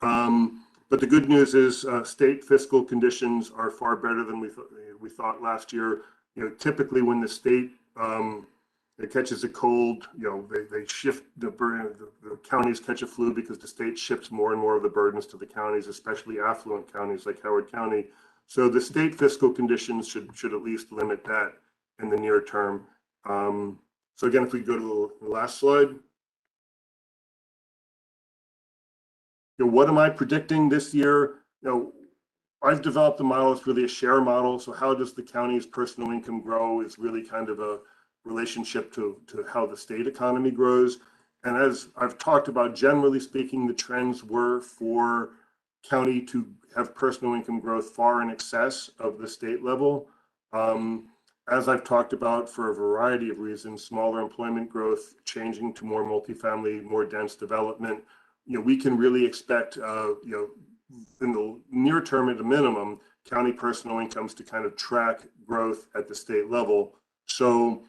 But the good news is state fiscal conditions are far better than we thought last year. Typically when the state it catches a cold, they shift the burden. The counties catch a flu because the state shifts more and more of the burdens to the counties, especially affluent counties like Howard County. So the state fiscal conditions should at least limit that in the near term. So again, if we go to the last slide. What am I predicting this year? I've developed a model. It's really a share model. So how does the county's personal income grow is really kind of a relationship to how the state economy grows. And as I've talked about, generally speaking, the trends were for county to have personal income growth far in excess of the state level. As I've talked about, for a variety of reasons, smaller employment growth, changing to more multifamily, more dense development, we can really expect, in the near term at a minimum, county personal incomes to kind of track growth at the state level. So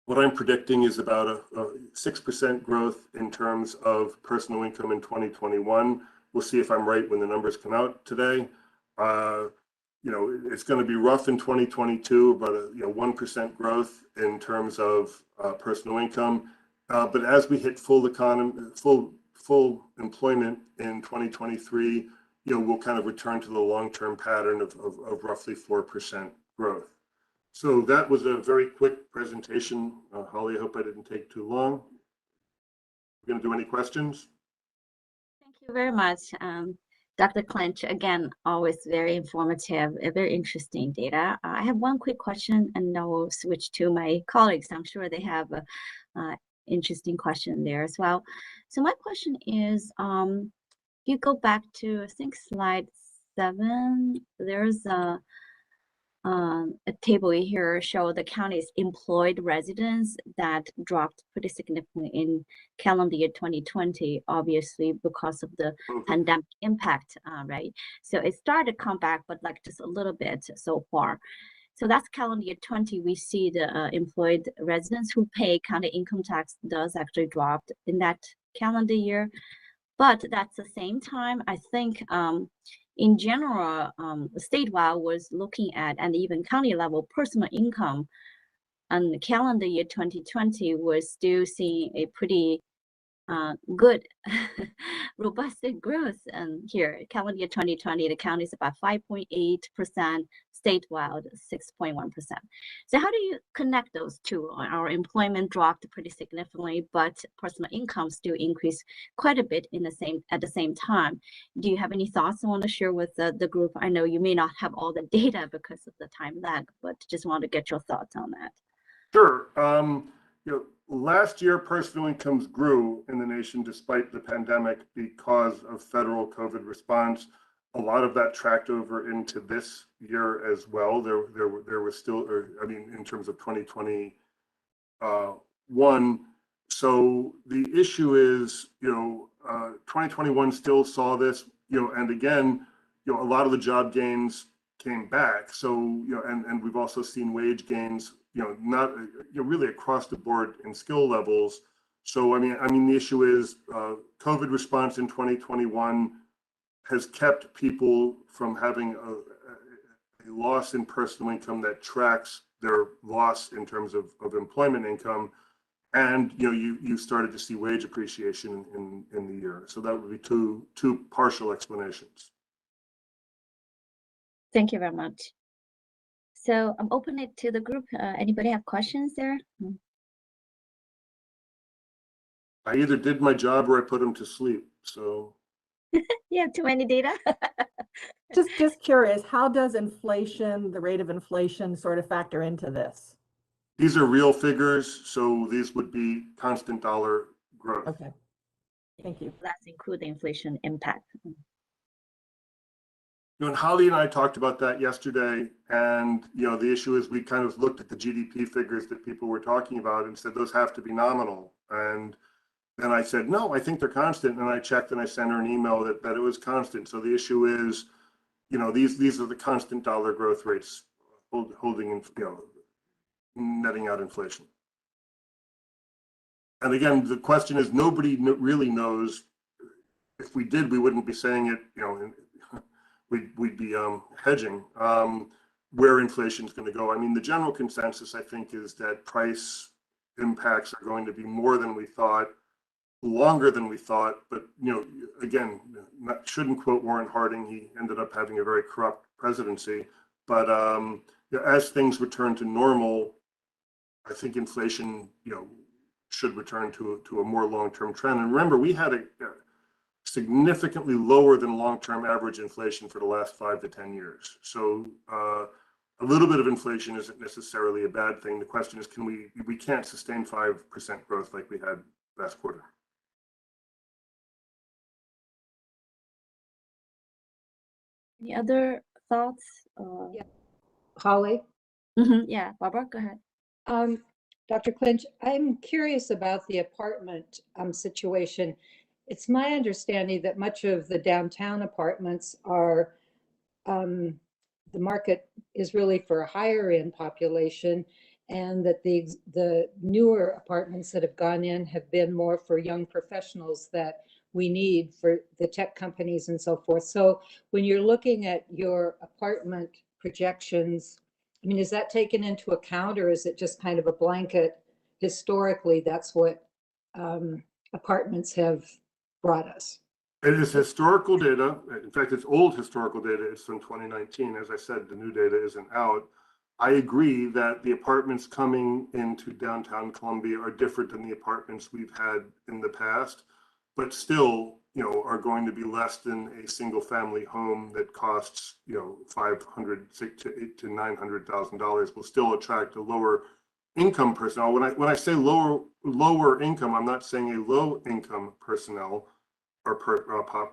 what I'm predicting is about a 6% growth in terms of personal income in 2021. We'll see if I'm right when the numbers come out today. It's going to be rough in 2022, about a 1% growth in terms of personal income. But as we hit full employment in 2023, we'll kind of return to the long-term pattern of roughly 4% growth. So that was a very quick presentation. Holly, I hope I didn't take too long. We're going to do any questions? Thank you very much, Dr. Clinch. Again, always very informative, very interesting data. I have one quick question, and then we'll switch to my colleagues. I'm sure they have a interesting question there as well. So my question is, you go back to, I think, slide 7. There's a table here show the county's employed residents that dropped pretty significantly in calendar year 2020, obviously because of the pandemic impact, right? So it started to come back, but like just a little bit so far. So that's calendar year 20. We see the employed residents who pay county income tax does actually drop in that calendar year. But that's the same time, I think, in general, statewide was looking at, and even county level, personal income on the calendar year 2020 was still seeing a pretty good, robust growth. And here, calendar year 2020, the county is about 5.8%, statewide 6.1%. So how do you connect those two? Our employment dropped pretty significantly, but personal income still increased quite a bit at the same time. Do you have any thoughts you want to share with the group? I know you may not have all the data because of the time lag, but just want to get your thoughts on that. Sure. Last year, personal incomes grew in the nation despite the pandemic because of federal COVID response. A lot of that tracked over into this year as well. There was still, in terms of 2021. So the issue is, 2021 still saw this, and again, a lot of the job gains came back. So, and we've also seen wage gains, not really across the board in skill levels. So, the issue is COVID response in 2021 has kept people from having a loss in personal income that tracks their loss in terms of employment income. And, you started to see wage appreciation in the year. So that would be two partial explanations. Thank you very much. So I'm opening it to the group. Anybody have questions there? I either did my job or I put them to sleep. So Yeah, too many data. Just curious, how does inflation, the rate of inflation, sort of factor into this? these are real figures, so these would be constant dollar growth. Okay, thank you. That's including inflation impact. And Holly and I talked about that yesterday, and the issue is we kind of looked at the GDP figures that people were talking about and said those have to be nominal. And then I said, no, I think they're constant. And I checked and I sent her an email that it was constant. So the issue is, these are the constant dollar growth rates holding, netting out inflation. And again, the question is, nobody really knows. If we did, we wouldn't be saying it, we'd be hedging where inflation is going to go. The general consensus, I think, is that price impacts are going to be more than we thought, longer than we thought. But, again, shouldn't quote Warren Harding. He ended up having a very corrupt presidency. But as things return to normal, I think inflation, should return to a more long-term trend. And remember, we had a significantly lower than long-term average inflation for the last 5 to 10 years. So a little bit of inflation isn't necessarily a bad thing. The question is, we can't sustain 5% growth like we had last quarter. Any other thoughts? Yeah. Holly? Yeah, Barbara, go ahead. Dr. Clinch, I'm curious about the apartment situation. It's my understanding that much of the downtown apartments are, the market is really for a higher end population, and that the newer apartments that have gone in have been more for young professionals that we need for the tech companies and so forth. So when you're looking at your apartment projections, is that taken into account, or is it just kind of a blanket? Historically, that's what apartments have brought us. It is historical data. In fact, it's old historical data. It's from 2019. As I said, the new data isn't out. I agree that the apartments coming into downtown Columbia are different than the apartments we've had in the past, but still, are going to be less than a single family home that costs, $500,000 to $900,000. Will still attract a lower income personnel. When I say lower income, I'm not saying a low income personnel or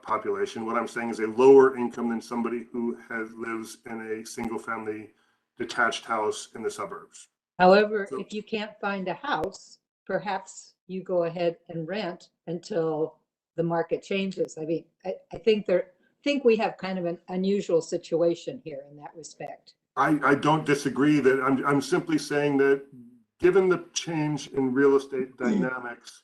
population. What I'm saying is a lower income than somebody who lives in a single family detached house in the suburbs. However, if you can't find a house, perhaps you go ahead and rent until the market changes. I think we have kind of an unusual situation here in that respect. I don't disagree that I'm simply saying that given the change in real estate dynamics,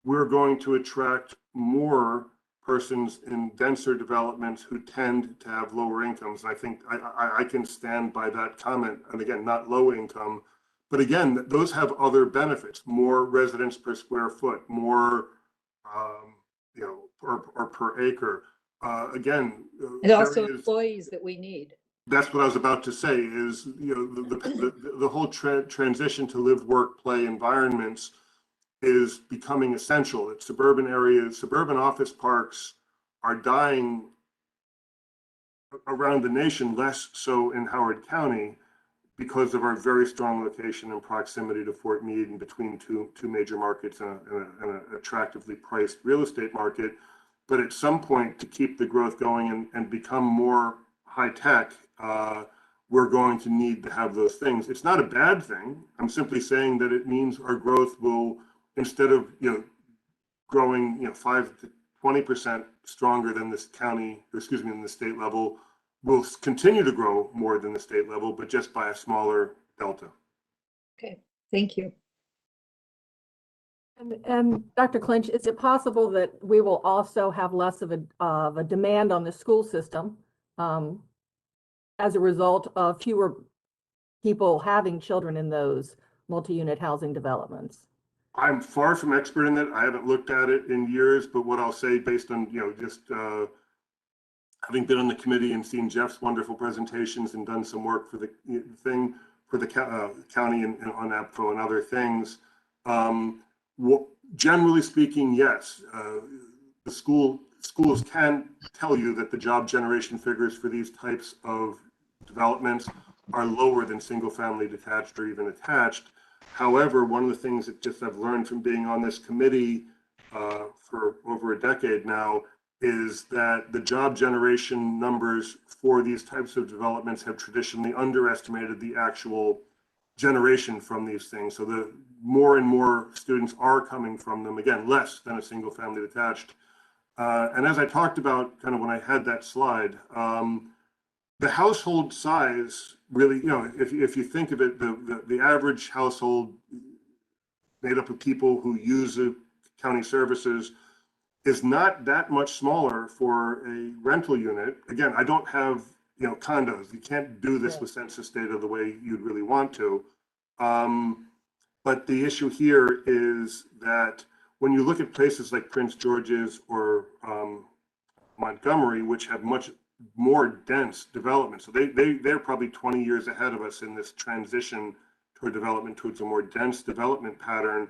we're going to attract more persons in denser developments who tend to have lower incomes. And I think I can stand by that comment. And again, not low income, but again, those have other benefits: more residents per square foot, more you know, or per acre. Again, And also areas, employees that we need. that's what I was about to say is, you know, the whole transition to live, work, play environments is becoming essential. It's suburban areas, suburban office parks are dying around the nation, less so in Howard County because of our very strong location and proximity to Fort Meade and between two major markets and an attractively priced real estate market. But at some point, to keep the growth going and become more high tech, we're going to need to have those things. It's not a bad thing. I'm simply saying that it means our growth will, instead of, you know, growing, you know, 5 to 20% stronger than this county, or excuse me, in the state level, will continue to grow more than the state level, but just by a smaller delta. Okay, thank you. And Dr. Clinch, is it possible that we will also have less of a demand on the school system as a result of fewer people having children in those multi-unit housing developments? I'm far from expert in that. I haven't looked at it in years, but what I'll say based on, you know, just having been on the committee and seen Jeff's wonderful presentations and done some work for the thing for the county and on APFO and other things, generally speaking, yes, the schools can tell you that the job generation figures for these types of developments are lower than single family detached or even attached. However, one of the things that just I've learned from being on this committee for over a decade now is that the job generation numbers for these types of developments have traditionally underestimated the actual generation from these things. So the more and more students are coming from them, again, less than a single family detached. And as I talked about kind of when I had that slide, the household size really, you know, if you think of it, the average household made up of people who use county services is not that much smaller for a rental unit. Again, I don't have, you know, condos. You can't do this with census data the way you'd really want to. But the issue here is that when you look at places like Prince George's or Montgomery, which have much more dense development, so they're probably 20 years ahead of us in this transition toward development towards a more dense development pattern.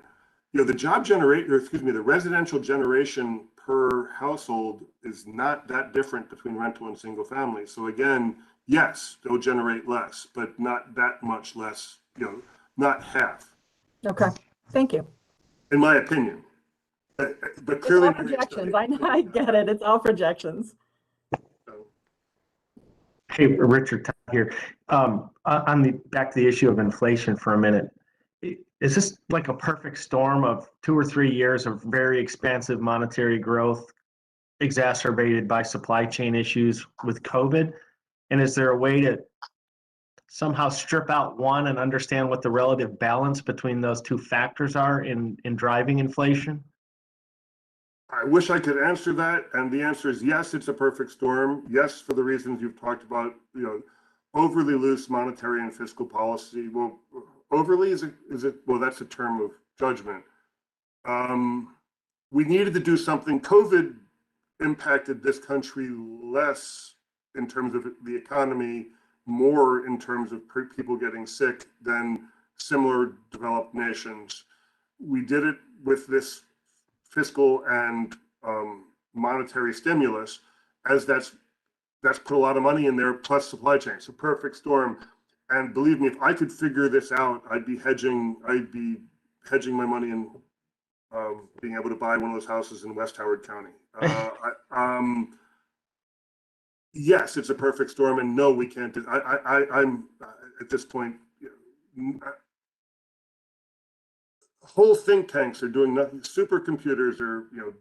You know, the job generate, or excuse me, the residential generation per household is not that different between rental and single family. So again, yes, they'll generate less, but not that much less, you know, not half. Okay, thank you. In my opinion. But clearly, it's all projections. I get it. It's all projections. Hey, Richard Todd here. Back to the issue of inflation for a minute. Is this like a perfect storm of 2 or 3 years of very expansive monetary growth exacerbated by supply chain issues with COVID? And is there a way to somehow strip out one and understand what the relative balance between those two factors are in driving inflation? I wish I could answer that, and the answer is yes, it's a perfect storm. Yes, for the reasons you've talked about, you know, overly loose monetary and fiscal policy. Well, overly is it? Well, that's a term of judgment. We needed to do something. COVID impacted this country less in terms of the economy, more in terms of people getting sick than similar developed nations. We did it with this fiscal and monetary stimulus, as that's put a lot of money in there, plus supply chain. So perfect storm. And believe me, if I could figure this out, I'd be hedging my money and being able to buy one of those houses in West Howard County. Yes, it's a perfect storm, and no, we can't do. I'm at this point. Whole think tanks are doing nothing. Supercomputers are, you know,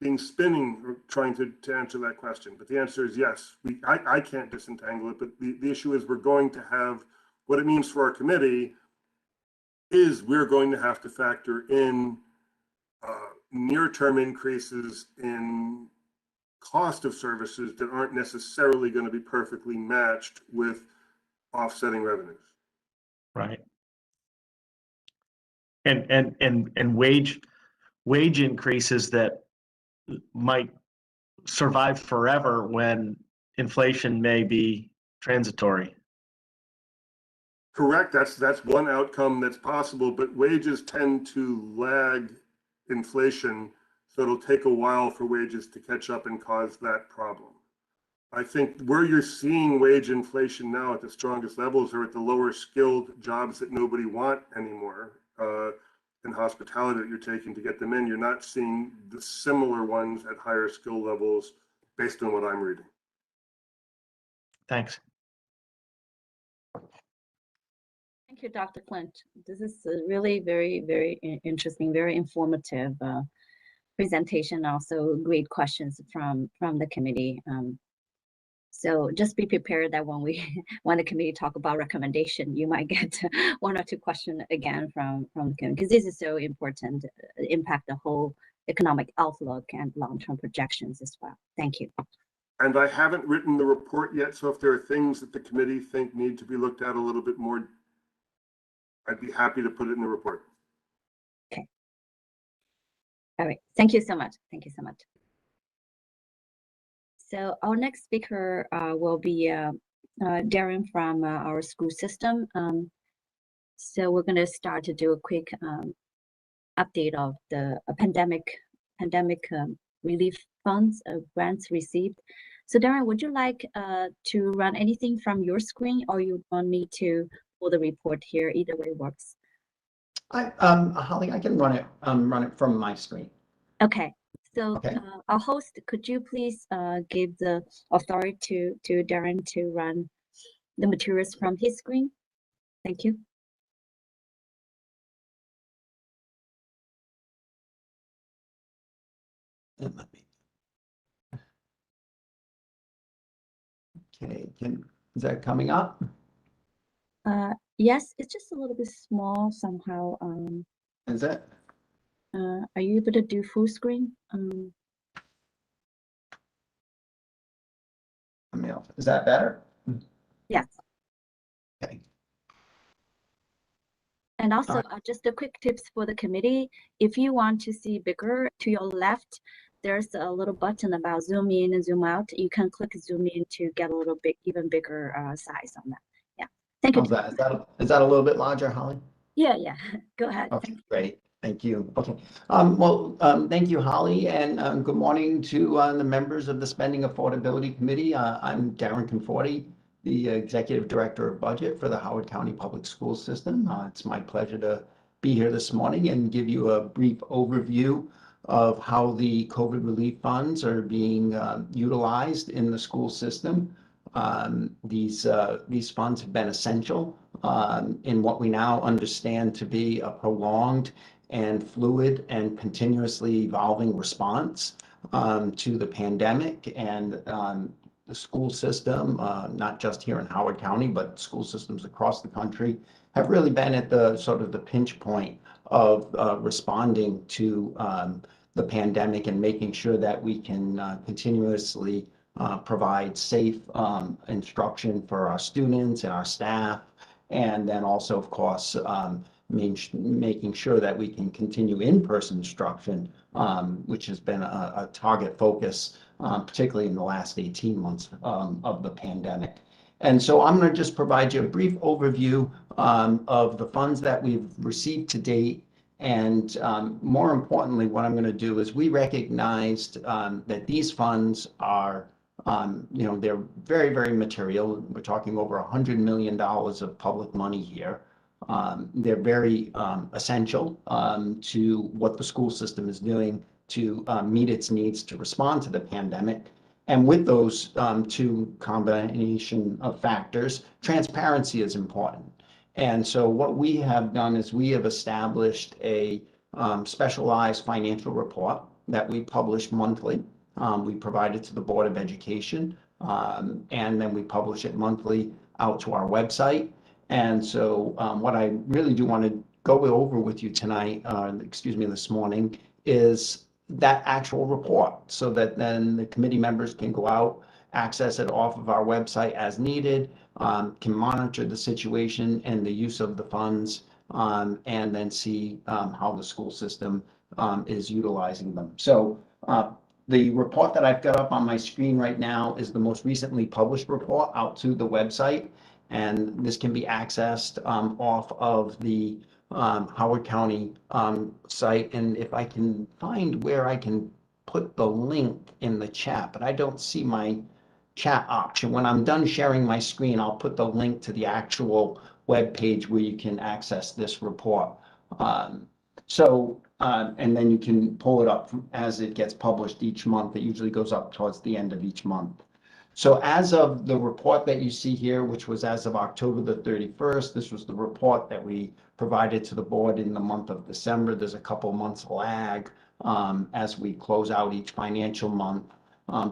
being spinning or trying to answer that question. But the answer is yes. I can't disentangle it. But the issue is we're going to have, what it means for our committee is we're going to have to factor in near-term increases in cost of services that aren't necessarily going to be perfectly matched with offsetting revenues. Right. And wage wage increases that might survive forever when inflation may be transitory. Correct. That's one outcome that's possible, but wages tend to lag inflation, so it'll take a while for wages to catch up and cause that problem. I think where you're seeing wage inflation now at the strongest levels are at the lower skilled jobs that nobody want anymore. In hospitality that you're taking to get them in, you're not seeing the similar ones at higher skill levels based on what I'm reading. Thanks. Thank you, Dr. Clint. This is a really very interesting, very informative presentation. Also, great questions from the committee. So just be prepared that when the committee talk about recommendation, you might get one or two questions again from the committee, because this is so important, impact the whole economic outlook and long-term projections as well. Thank you. And I haven't written the report yet, so if there are things that the committee think need to be looked at a little bit more, I'd be happy to put it in the report. Okay. All right. Thank you so much. Thank you so much. So our next speaker will be Darren from our school system. So we're going to start to do a quick update of the pandemic relief funds grants received. So Darren, would you like to run anything from your screen, or you want me to pull the report here? Either way works. Holly, I can run it from my screen. Okay. So Okay. our host, could you please give the authority to Darren to run the materials from his screen? Thank you. Okay, is that coming up? Yes, it's just a little bit small somehow. Is that? Are you able to do full screen? Is that better? Yes. Okay. And also, just a quick tips for the committee. If you want to see bigger, to your left, there's a little button about zoom in and zoom out. You can click zoom in to get a little bit even bigger size on that. Yeah. Thank you. Is that a little bit larger, Holly? Yeah. Go ahead. Okay, great. Thank you. Okay. Thank you, Holly, and good morning to the members of the Spending Affordability Committee. I'm Darren Conforti, the Executive Director of Budget for the Howard County Public School System. It's my pleasure to be here this morning and give you a brief overview of how the COVID relief funds are being utilized in the school system. These funds have been essential in what we now understand to be a prolonged and fluid and continuously evolving response to the pandemic, and the school system, not just here in Howard County, but school systems across the country, have really been at the sort of the pinch point of responding to the pandemic and making sure that we can continuously provide safe instruction for our students and our staff, and then also, of course, making sure that we can continue in-person instruction, which has been a target focus, particularly in the last 18 months of the pandemic. And so I'm going to just provide you a brief overview of the funds that we've received to date. And more importantly, what I'm going to do is we recognized that these funds are, they're very material. We're talking over $100 million of public money here. They're very essential to what the school system is doing to meet its needs to respond to the pandemic. And with those two combination of factors, transparency is important. And so what we have done is we have established a specialized financial report that we publish monthly. We provide it to the Board of Education, and then we publish it monthly out to our website. And so what I really do want to go over with you tonight, this morning, is that actual report, so that then the committee members can go out, access it off of our website as needed, can monitor the situation and the use of the funds, and then see how the school system is utilizing them. So the report that I've got up on my screen right now is the most recently published report out to the website, and this can be accessed off of the Howard County site. And if I can find where I can put the link in the chat, but I don't see my chat option. When I'm done sharing my screen, I'll put the link to the actual web page where you can access this report. And then you can pull it up as it gets published each month. It usually goes up towards the end of each month. So as of the report that you see here, which was as of October the 31st, this was the report that we provided to the board in the month of December. There's a couple months lag as we close out each financial month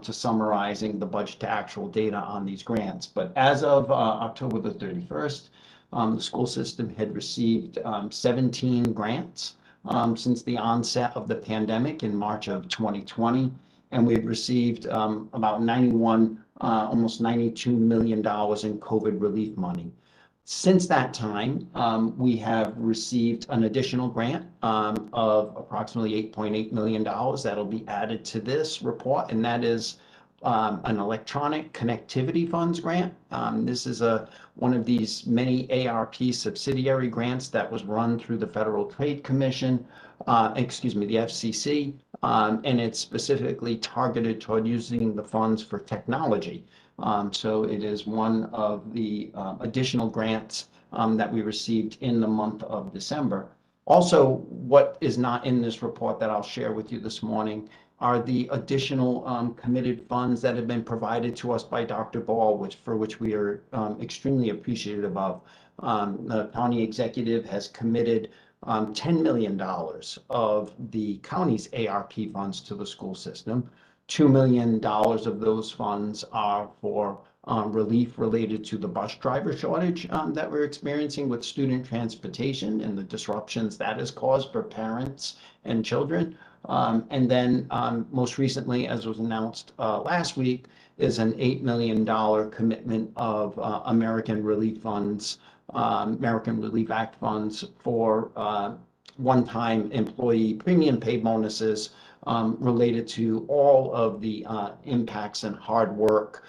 to summarizing the budget to actual data on these grants. But as of October the 31st, the school system had received 17 grants since the onset of the pandemic in March of 2020. And we've received about 91, almost $92 million in COVID relief money. Since that time, we have received an additional grant of approximately $8.8 million that'll be added to this report, and that is an electronic connectivity funds grant. This is one of these many ARP subsidiary grants that was run through the Federal Trade Commission, the FCC, and it's specifically targeted toward using the funds for technology. So it is one of the additional grants that we received in the month of December. Also, what is not in this report that I'll share with you this morning are the additional committed funds that have been provided to us by Dr. Ball, for which we are extremely appreciative of. The county executive has committed $10 million of the county's ARP funds to the school system. $2 million of those funds are for relief related to the bus driver shortage that we're experiencing with student transportation and the disruptions that has caused for parents and children. And then most recently, as was announced last week, is an $8 million commitment of American Relief Funds, American Relief Act funds for one-time employee premium pay bonuses related to all of the impacts and hard work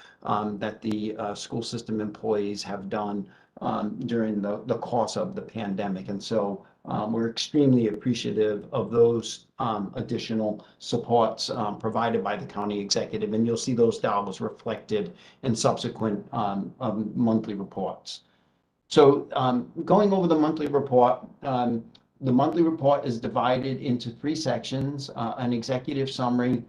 that the school system employees have done during the course of the pandemic. And so we're extremely appreciative of those additional supports provided by the county executive, and you'll see those dollars reflected in subsequent monthly reports. So going over the monthly report, the monthly report is divided into 3 sections, an executive summary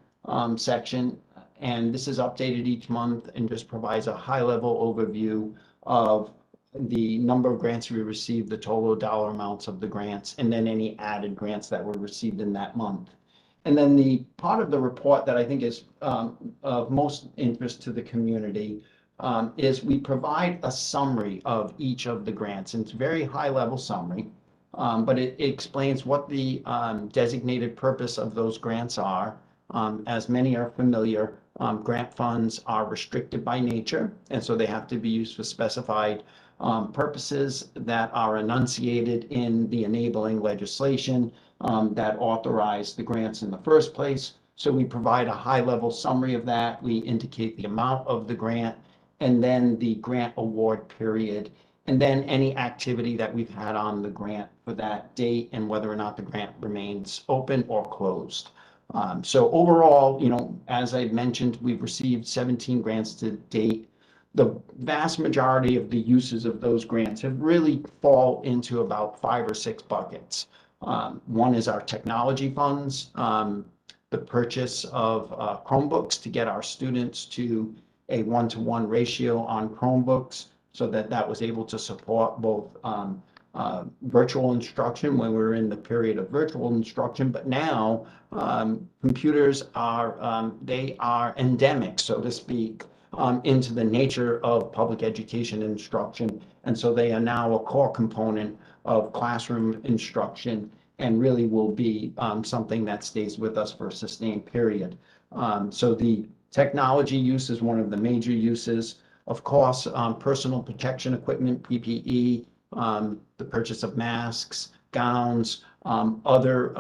section, and this is updated each month and just provides a high-level overview of the number of grants we received, the total dollar amounts of the grants, and then any added grants that were received in that month. And then the part of the report that I think is of most interest to the community is we provide a summary of each of the grants. And it's a very high-level summary, but it explains what the designated purpose of those grants are. As many are familiar, grant funds are restricted by nature, and so they have to be used for specified purposes that are enunciated in the enabling legislation that authorize the grants in the first place. So we provide a high-level summary of that. We indicate the amount of the grant, and then the grant award period, and then any activity that we've had on the grant for that date and whether or not the grant remains open or closed. So overall, as I mentioned, we've received 17 grants to date. The vast majority of the uses of those grants have really fall into about 5 or 6 buckets. One is our technology funds, the purchase of Chromebooks to get our students to a 1-to-1 ratio on Chromebooks, so that was able to support both virtual instruction when we were in the period of virtual instruction, but now computers are they are endemic, so to speak, into the nature of public education instruction, and so they are now a core component of classroom instruction and really will be something that stays with us for a sustained period. So the technology use is one of the major uses. Of course, personal protection equipment, PPE, the purchase of masks, gowns, other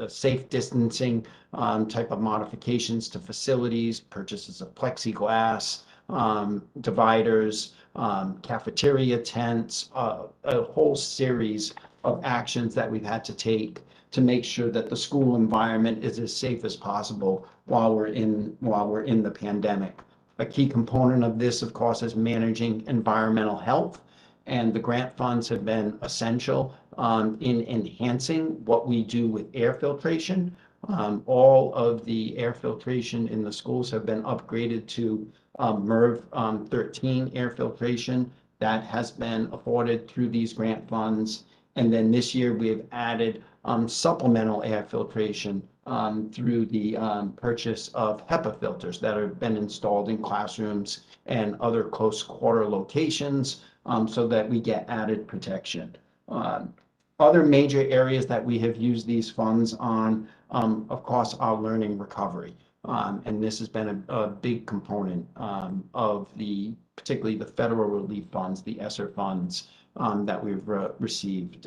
safe distancing type of modifications to facilities, purchases of plexiglass, dividers, cafeteria tents, a whole series of actions that we've had to take to make sure that the school environment is as safe as possible while we're in the pandemic. A key component of this, of course, is managing environmental health, and the grant funds have been essential in enhancing what we do with air filtration. All of the air filtration in the schools have been upgraded to MERV 13 air filtration. That has been afforded through these grant funds. And then this year we have added supplemental air filtration through the purchase of HEPA filters that have been installed in classrooms and other close quarter locations so that we get added protection. Other major areas that we have used these funds on, of course, are learning recovery. And this has been a big component of particularly the federal relief funds, the ESSER funds that we've received,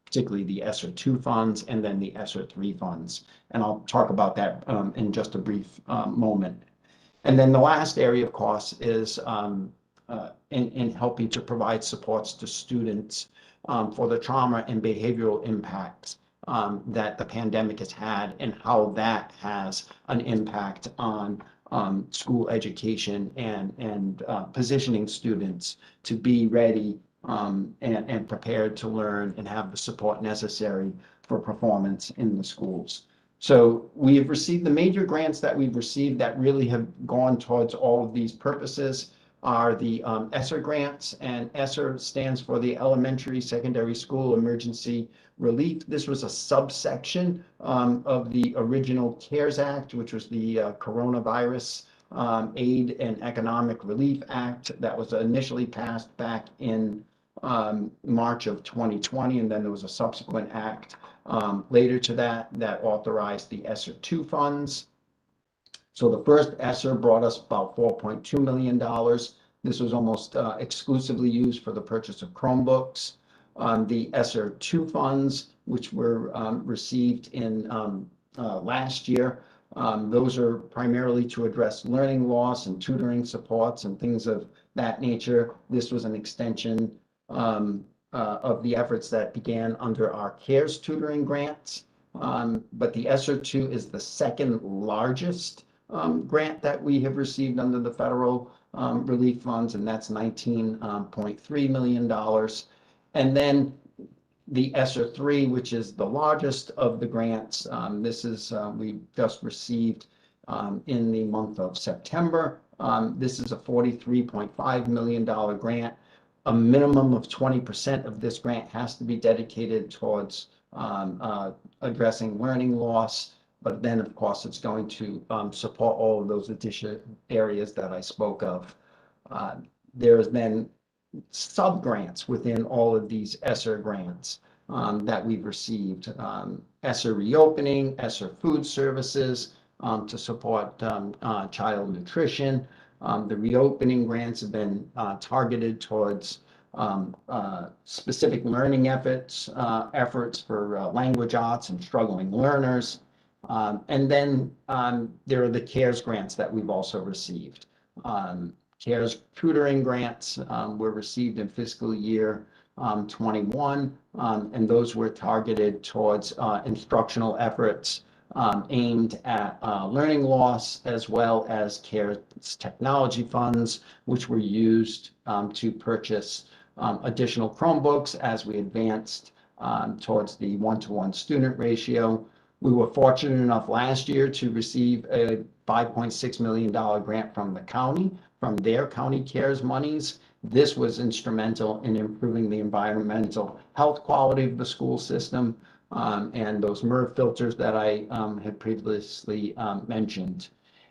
particularly the ESSER 2 funds and then the ESSER 3 funds. And I'll talk about that in just a brief moment. And then the last area, of course, is in helping to provide supports to students for the trauma and behavioral impacts that the pandemic has had and how that has an impact on school education and positioning students to be ready and prepared to learn and have the support necessary for performance in the schools. So we have received the major grants that we've received that really have gone towards all of these purposes are the ESSER grants, and ESSER stands for the Elementary Secondary School Emergency Relief. This was a subsection of the original CARES Act, which was the Coronavirus Aid and Economic Relief Act that was initially passed back in March of 2020, and then there was a subsequent act later to that authorized the ESSER 2 funds. So the first ESSER brought us about $4.2 million. This was almost exclusively used for the purchase of Chromebooks. The ESSER 2 funds, which were received in last year, those are primarily to address learning loss and tutoring supports and things of that nature. This was an extension of the efforts that began under our CARES tutoring grants. But the ESSER 2 is the second largest grant that we have received under the federal relief funds, and that's $19.3 million. And then the ESSER 3, which is the largest of the grants, this is we just received in the month of September. This is a $43.5 million grant. A minimum of 20% of this grant has to be dedicated towards addressing learning loss. But then, of course, it's going to support all of those additional areas that I spoke of. There has been sub-grants within all of these ESSER grants that we've received. ESSER Reopening, ESSER Food Services to support child nutrition. The reopening grants have been targeted towards specific learning efforts for language arts and struggling learners. And then there are the CARES grants that we've also received. CARES tutoring grants were received in fiscal year 21, and those were targeted towards instructional efforts aimed at learning loss, as well as CARES technology funds, which were used to purchase additional Chromebooks as we advanced towards the 1-to-1 student ratio. We were fortunate enough last year to receive a $5.6 million grant from the county, from their county CARES monies. This was instrumental in improving the environmental health quality of the school system and those MERV filters that I had previously mentioned.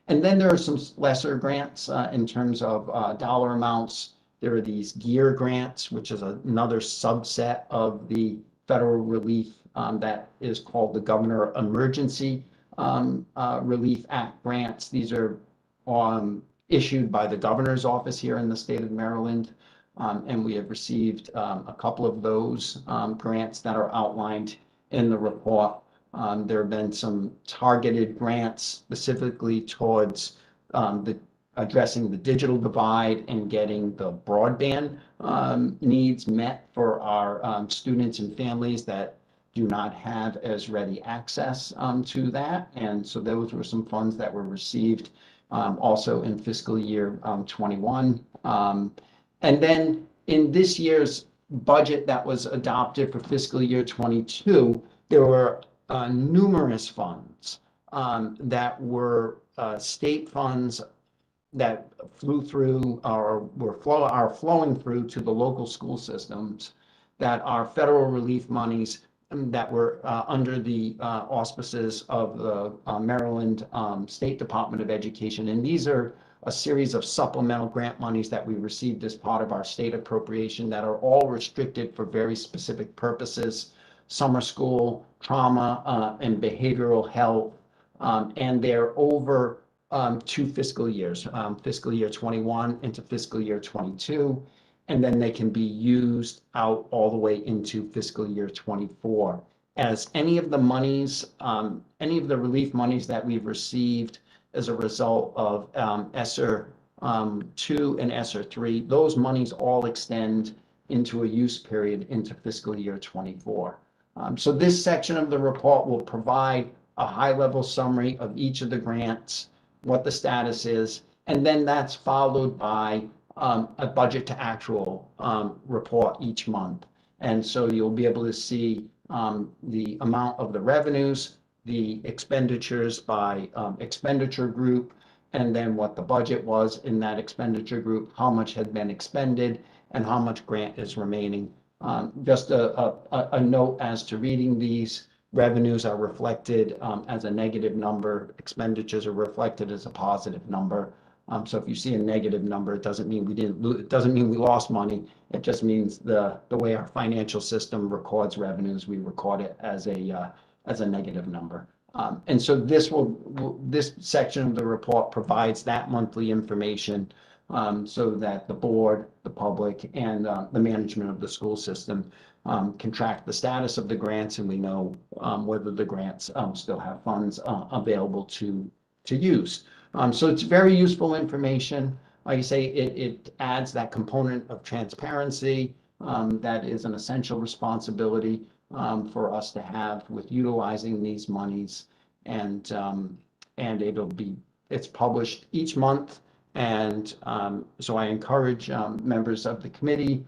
And then there are some lesser grants in terms of dollar amounts. There are these GEAR grants, which is another subset of the federal relief that is called the Governor Emergency Relief Act grants. These are issued by the governor's office here in the state of Maryland. and we have received a couple of those grants that are outlined in the report. There have been some targeted grants specifically towards addressing the digital divide and getting the broadband needs met for our students and families that do not have as ready access to that. And so those were some funds that were received also in fiscal year 21. And then in this year's budget that was adopted for fiscal year 22, there were numerous funds that were state funds that flew through or are flowing through to the local school systems that are federal relief monies that were under the auspices of the Maryland State Department of Education. And these are a series of supplemental grant monies that we received as part of our state appropriation that are all restricted for very specific purposes: summer school, trauma, and behavioral health. And they're over 2 fiscal years, fiscal year 21 into fiscal year 22. And then they can be used out all the way into fiscal year 24. As any of the monies, any of the relief monies that we've received as a result of ESSER 2 and ESSER 3, those monies all extend into a use period into fiscal year 24. So this section of the report will provide a high-level summary of each of the grants, what the status is, and then that's followed by a budget to actual report each month. And so you'll be able to see the amount of the revenues, the expenditures by expenditure group, and then what the budget was in that expenditure group, how much had been expended, and how much grant is remaining. Just a note as to reading these: revenues are reflected as a negative number, expenditures are reflected as a positive number. So if you see a negative number, it doesn't mean we didn't lose, it doesn't mean we lost money. It just means the way our financial system records revenues, we record it as a negative number. And so this section of the report provides that monthly information so that the board, the public, and the management of the school system can track the status of the grants, and we know whether the grants still have funds available to use. So it's very useful information. Like I say, it adds that component of transparency that is an essential responsibility for us to have with utilizing these monies. And it's published each month. And so I encourage members of the committee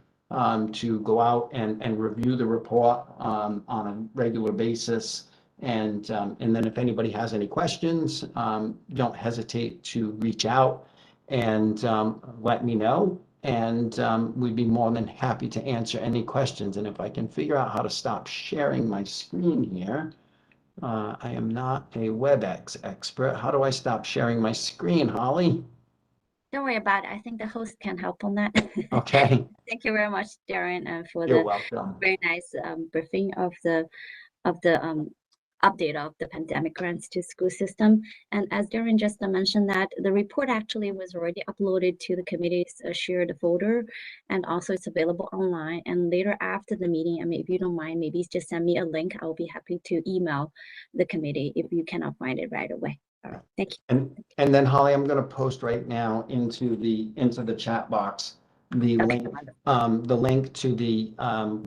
to go out and review the report on a regular basis. And then if anybody has any questions, don't hesitate to reach out and let me know. And we'd be more than happy to answer any questions. And if I can figure out how to stop sharing my screen here. I am not a WebEx expert. How do I stop sharing my screen, Holly? Don't worry about it. I think the host can help on that. Okay. Thank you very much, Darren, for You're the welcome. very nice briefing of the update of the pandemic grants to school system. And as Darren just mentioned, that the report actually was already uploaded to the committee's shared folder, and also it's available online. And later after the meeting, I mean, if you don't mind, maybe just send me a link. I'll be happy to email the committee if you cannot find it right away. All right, thank you. And then Holly, I'm going to post right now into the chat box the link to the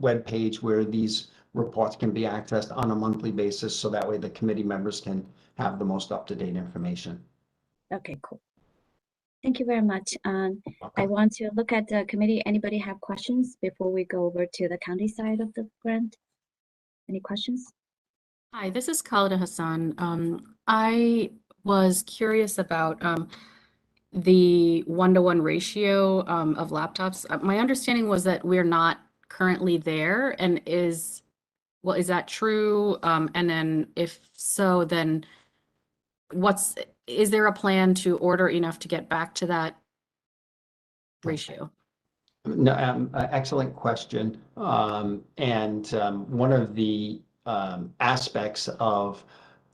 web page where these reports can be accessed on a monthly basis, so that way the committee members can have the most up-to-date information. Okay, cool. Thank you very much. I want to look at the committee. Anybody have questions before we go over to the county side of the grant? Any questions? Hi, this is Khalida Hassan. I was curious about the 1-to-1 ratio of laptops. My understanding was that we're not currently there, and is that true? And then if so, then is there a plan to order enough to get back to that ratio? No, excellent question. And one of the aspects of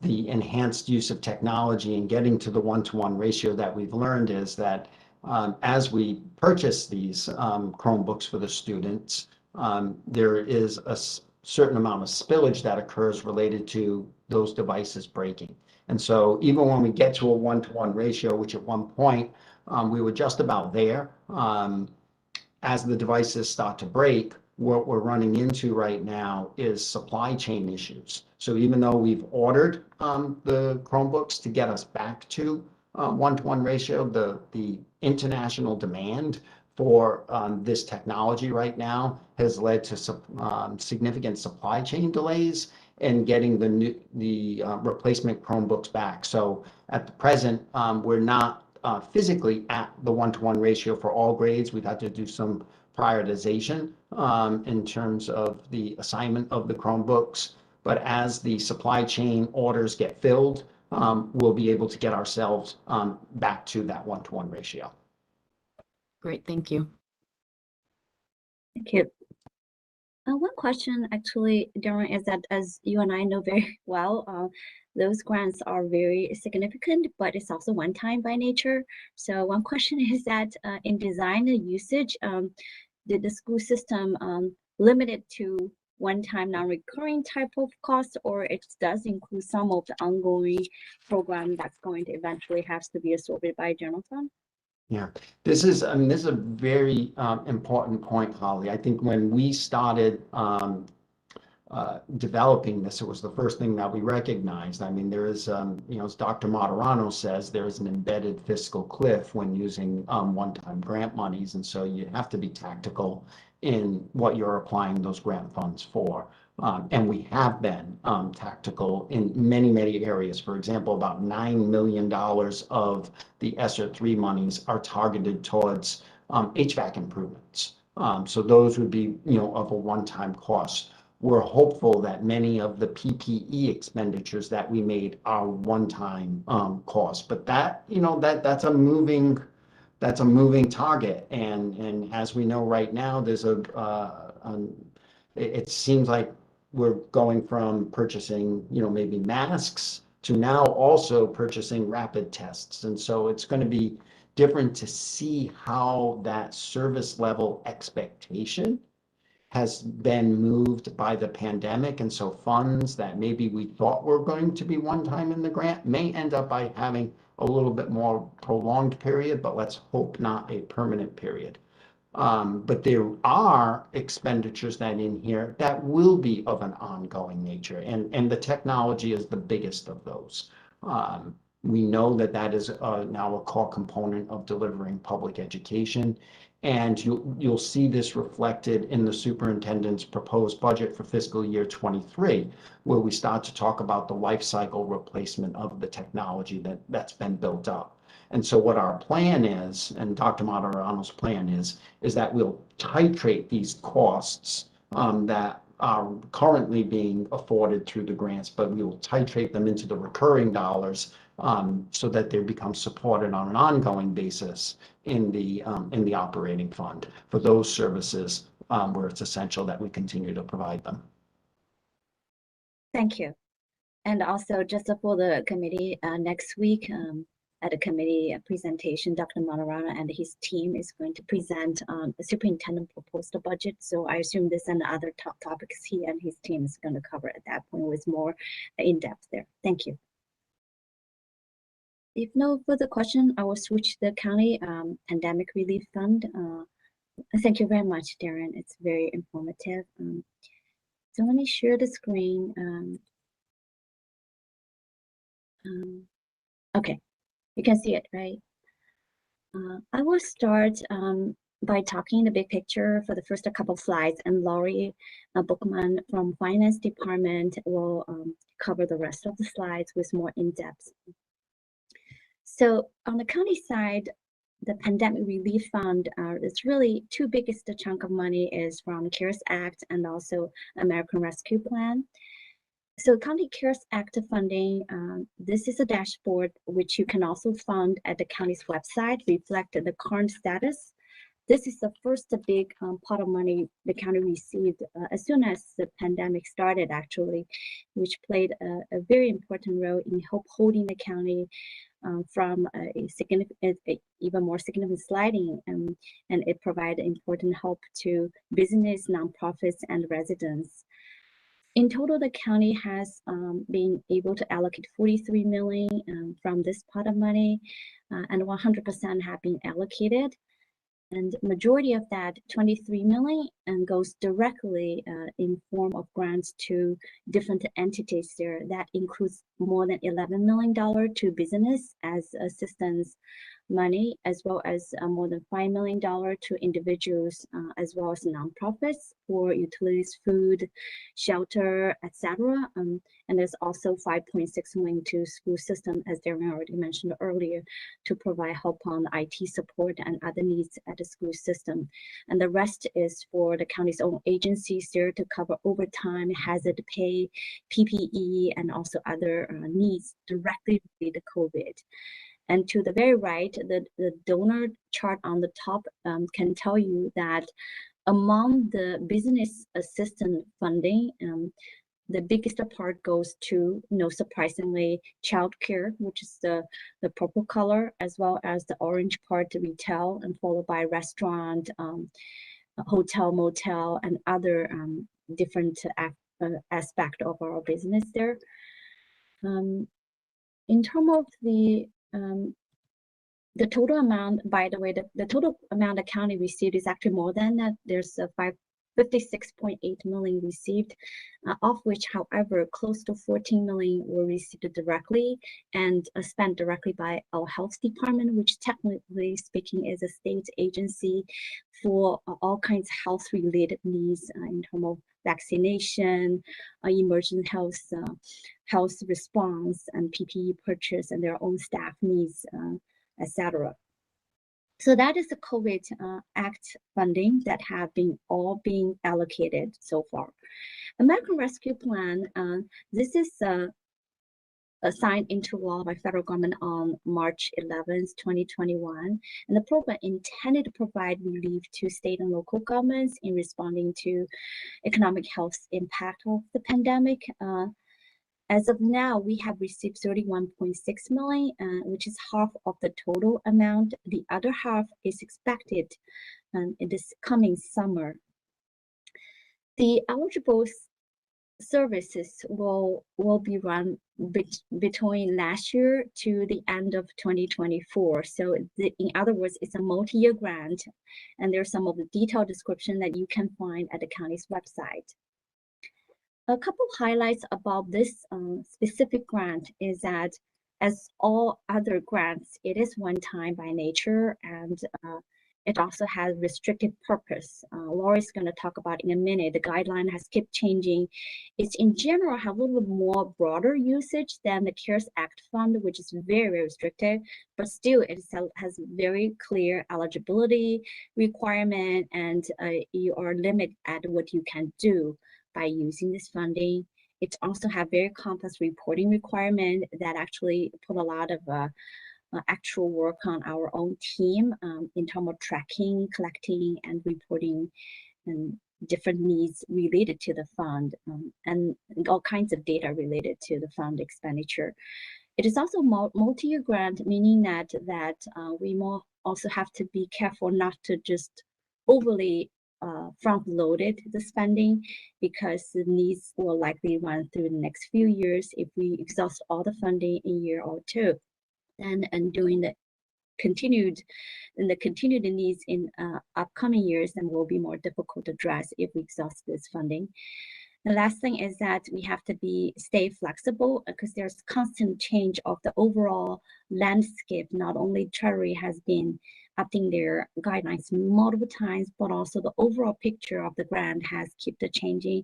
the enhanced use of technology and getting to the 1-to-1 ratio that we've learned is that As we purchase these Chromebooks for the students, there is a certain amount of spillage that occurs related to those devices breaking. And so even when we get to a 1-to-1 ratio, which at one point we were just about there, as the devices start to break, what we're running into right now is supply chain issues. So even though we've ordered the Chromebooks to get us back to 1-to-1 ratio, the international demand for this technology right now has led to significant supply chain delays in getting the replacement Chromebooks back. So at the present, we're not physically at the 1-to-1 ratio for all grades. We've had to do some prioritization in terms of the assignment of the Chromebooks. But as the supply chain orders get filled, we'll be able to get ourselves back to that 1-to-1 ratio. Great, thank you. Thank you. One question actually, Darren, is that as you and I know very well, those grants are very significant, but it's also one-time by nature. So one question is that in design and usage, did the school system limit it to one-time non-recurring type of cost, or it does include some of the ongoing program that's going to eventually have to be absorbed by general fund? Yeah, this is a very important point, Holly. I think when we started developing this, it was the first thing that we recognized. I mean, there is, as Dr. Moderano says, there is an embedded fiscal cliff when using one-time grant monies. And so you have to be tactical in what you're applying those grant funds for. And we have been tactical in many, many areas. For example, about $9 million of the ESSER 3 monies are targeted towards HVAC improvements. So those would be, of a one-time cost. We're hopeful that many of the PPE expenditures that we made are one-time costs, but that's a moving target. And as we know right now, there's it seems like we're going from purchasing, maybe masks to now also purchasing rapid tests. And so it's going to be different to see how that service level expectation has been moved by the pandemic. And so funds that maybe we thought were going to be one time in the grant may end up by having a little bit more prolonged period, but let's hope not a permanent period. But there are expenditures that in here that will be of an ongoing nature, and the technology is the biggest of those. We know that is now a core component of delivering public education, and you'll see this reflected in the superintendent's proposed budget for fiscal year 23, where we start to talk about the life cycle replacement of the technology that's been built up. And so what our plan is, and Dr. Moderano's plan is that we'll titrate these costs that are currently being afforded through the grants, but we will titrate them into the recurring dollars so that they become supported on an ongoing basis in the operating fund for those services where it's essential that we continue to provide them. Thank you. And also just for the committee next week, at a committee presentation, Dr. Moderano and his team is going to present the superintendent proposed budget. So I assume this and other top topics he and his team is going to cover at that point with more in-depth there. Thank you. If no further question, I will switch to the county pandemic relief fund. Thank you very much, Darren. It's very informative. So let me share the screen. Okay. You can see it, right? I will start by talking the big picture for the first couple of slides, and Laurie Bookman from Finance Department will cover the rest of the slides with more in-depth. So on the county side, the Pandemic Relief Fund is really two biggest chunk of money is from CARES Act and also American Rescue Plan. So County CARES Act funding, this is a dashboard which you can also find at the county's website, reflect the current status. This is the first big pot of money the county received as soon as the pandemic started, actually, which played a very important role in holding the county from a significant, even more significant sliding, and it provided important help to business, nonprofits, and residents. In total, the county has been able to allocate 43 million from this pot of money, and 100% have been allocated. And majority of that 23 million goes directly in form of grants to different entities there. That includes more than $11 million to business as assistance money, as well as more than $5 million to individuals, as well as nonprofits for utilities, food, shelter, etc. And there's also 5.6 million to school system, as Darren already mentioned earlier, to provide help on IT support and other needs at the school system. And the rest is for the county's own agencies there to cover overtime, hazard pay, PPE, and also other needs directly related to COVID. And to the very right, the donor chart on the top can tell you that among the business assistance funding, the biggest part goes to, no surprisingly, childcare, which is the purple color, as well as the orange part, retail, and followed by restaurant, hotel, motel, and other different aspect of our business there. In terms of the total amount, by the way, the total amount the county received is actually more than that. There's 56.8 million received, of which, however, close to 14 million were received directly and spent directly by our health department, which technically speaking is a state agency for all kinds of health-related needs in terms of vaccination, emergent health response, and PPE purchase, and their own staff needs, etc. So that is the COVID Act funding that have been all being allocated so far. American Rescue Plan, this is signed into law by federal government on March 11th, 2021. And the program intended to provide relief to state and local governments in responding to economic health impact of the pandemic. As of now, we have received 31.6 million, which is half of the total amount. The other half is expected in this coming summer. The eligible services will be run between last year to the end of 2024. So in other words, it's a multi-year grant, and there's some of the detailed description that you can find at the county's website. A couple of highlights about this specific grant is that, as all other grants, it is one-time by nature, and it also has restricted purpose. Laurie's going to talk about in a minute. The guideline has kept changing. It's in general have a little bit more broader usage than the CARES Act fund, which is very, very restricted, but still it has very clear eligibility requirement, and you are limited at what you can do by using this funding. It also have very complex reporting requirement that actually put a lot of actual work on our own team in terms of tracking, collecting, and reporting and different needs related to the fund, and all kinds of data related to the fund expenditure. It is also multi-year grant, meaning that we also have to be careful not to just overly front-loaded the spending, because the needs will likely run through the next few years if we exhaust all the funding in a year or two. And doing the continued needs in upcoming years, then will be more difficult to address if we exhaust this funding. The last thing is that we have to stay flexible, because there's constant change of the overall landscape. Not only Treasury has been updating their guidelines multiple times, but also the overall picture of the grant has kept changing.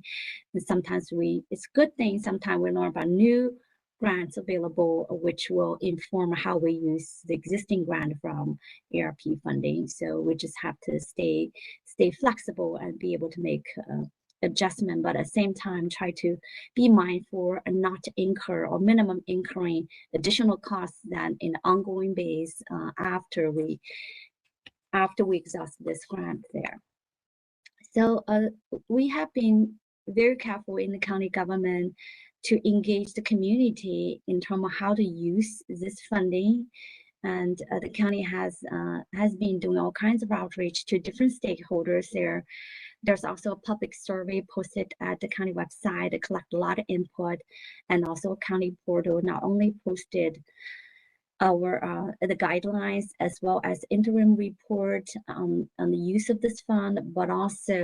And sometimes it's a good thing. Sometimes we learn about new grants available, which will inform how we use the existing grant from ARP funding. So we just have to stay flexible and be able to make adjustment, but at the same time try to be mindful and not incur or minimum incurring additional costs that in an ongoing base after after we exhaust this grant there. So we have been very careful in the county government to engage the community in terms of how to use this funding. And the county has been doing all kinds of outreach to different stakeholders there. There's also a public survey posted at the county website to collect a lot of input, and also a county portal not only posted our the guidelines as well as interim report on the use of this fund, but also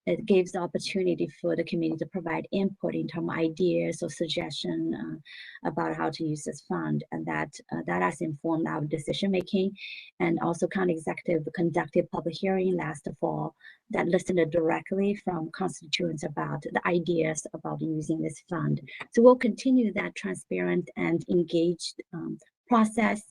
it gives the opportunity for the community to provide input in terms of ideas or suggestion about how to use this fund, and that has informed our decision making. And also county executive conducted public hearing last fall that listened directly from constituents about the ideas about using this fund. So we'll continue that transparent and engaged process.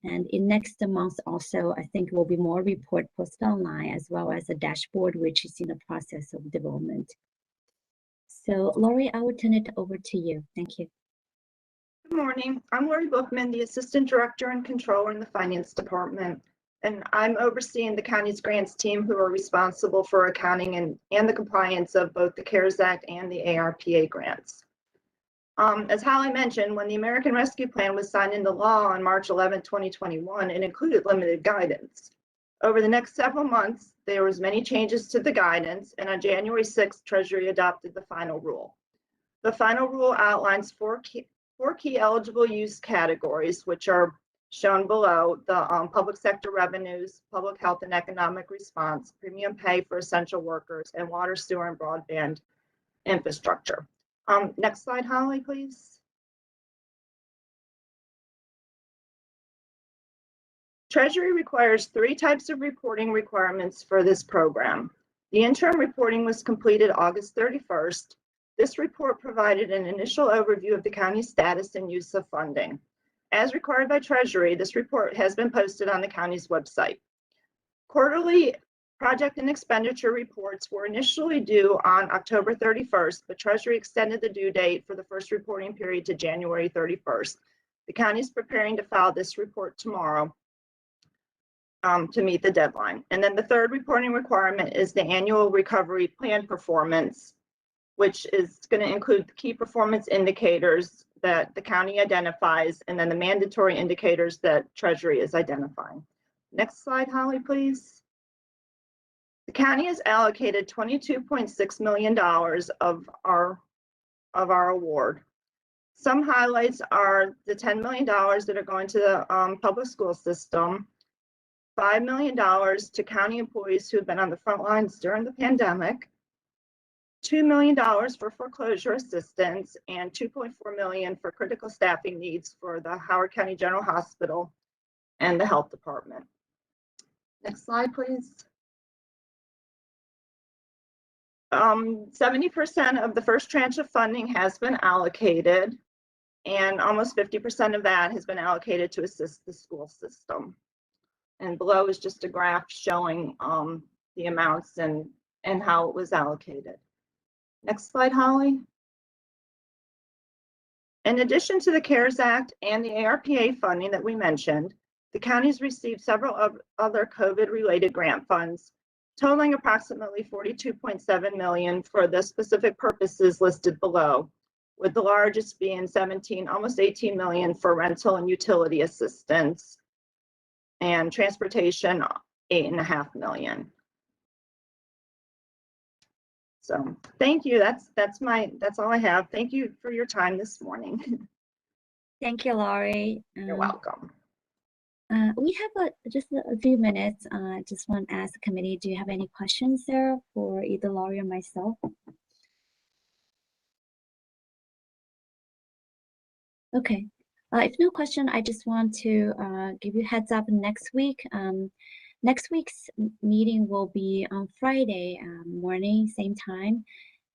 And in next month also, I think will be more report posted online, as well as a dashboard, which is in the process of development. So Lori, I will turn it over to you. Thank you. Good morning. I'm Lori Bookman, the Assistant Director and Controller in the Finance Department. And I'm overseeing the county's grants team, who are responsible for accounting and the compliance of both the CARES Act and the ARPA grants. As Holly mentioned, when the American Rescue Plan was signed into law on March 11, 2021, it included limited guidance. Over the next several months, there was many changes to the guidance, and on January 6th, Treasury adopted the final rule. The final rule outlines four key eligible use categories, which are shown below: the public sector revenues, public health and economic response, premium pay for essential workers, and water, sewer, and broadband infrastructure. Next slide, Holly, please. Treasury requires 3 types of reporting requirements for this program. The interim reporting was completed August 31st. This report provided an initial overview of the county's status and use of funding. As required by Treasury, this report has been posted on the county's website. Quarterly project and expenditure reports were initially due on October 31st, but Treasury extended the due date for the first reporting period to January 31st. The county is preparing to file this report tomorrow to meet the deadline. And then the third reporting requirement is the annual recovery plan performance, which is going to include the key performance indicators that the county identifies, and then the mandatory indicators that Treasury is identifying. Next slide, Holly, please. The county has allocated $22.6 million of our award. Some highlights are the $10 million that are going to the public school system, $5 million to county employees who have been on the front lines during the pandemic, $2 million for foreclosure assistance, and $2.4 million for critical staffing needs for the Howard County General Hospital and the Health Department. Next slide, please. 70% of the first tranche of funding has been allocated, and almost 50% of that has been allocated to assist the school system. And below is just a graph showing the amounts and how it was allocated. Next slide, Holly. In addition to the CARES Act and the ARPA funding that we mentioned, the county's received several other COVID-related grant funds, totaling approximately $42.7 million for the specific purposes listed below, with the largest being almost $18 million for rental and utility assistance, and transportation, $8.5 million. So thank you. That's all I have. Thank you for your time this morning. Thank you, Laurie. You're welcome. We have just a few minutes. I just want to ask the committee, do you have any questions there for either Laurie or myself? Okay. If no question, I just want to give you a heads up next week. Next week's meeting will be on Friday morning, same time.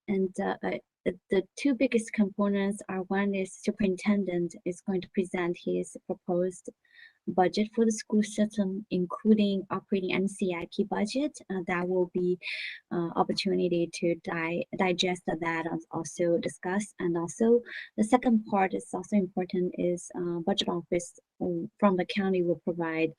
And the 2 biggest components are, one is superintendent is going to present his proposed budget for the school system, including operating and SAAC budget. That will be opportunity to digest that and also discuss. And also the second part is also important is budget office from the county will provide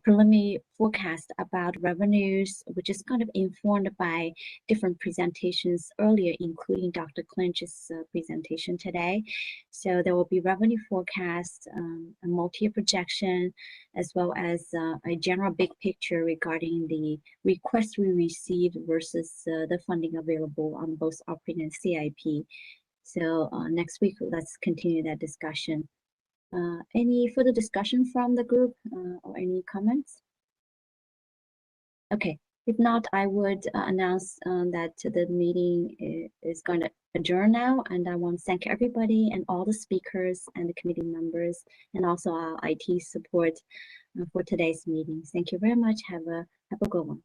preliminary forecast about revenues, which is kind of informed by different presentations earlier, including Dr. Clinch's presentation today. So there will be revenue forecast, a multi-year projection, as well as a general big picture regarding the requests we received versus the funding available on both operating and CIP. So next week, let's continue that discussion. Any further discussion from the group or any comments? Okay, if not, I would announce that the meeting is going to adjourn now, and I want to thank everybody and all the speakers and the committee members and also our IT support for today's meeting. Thank you very much. Have a good one.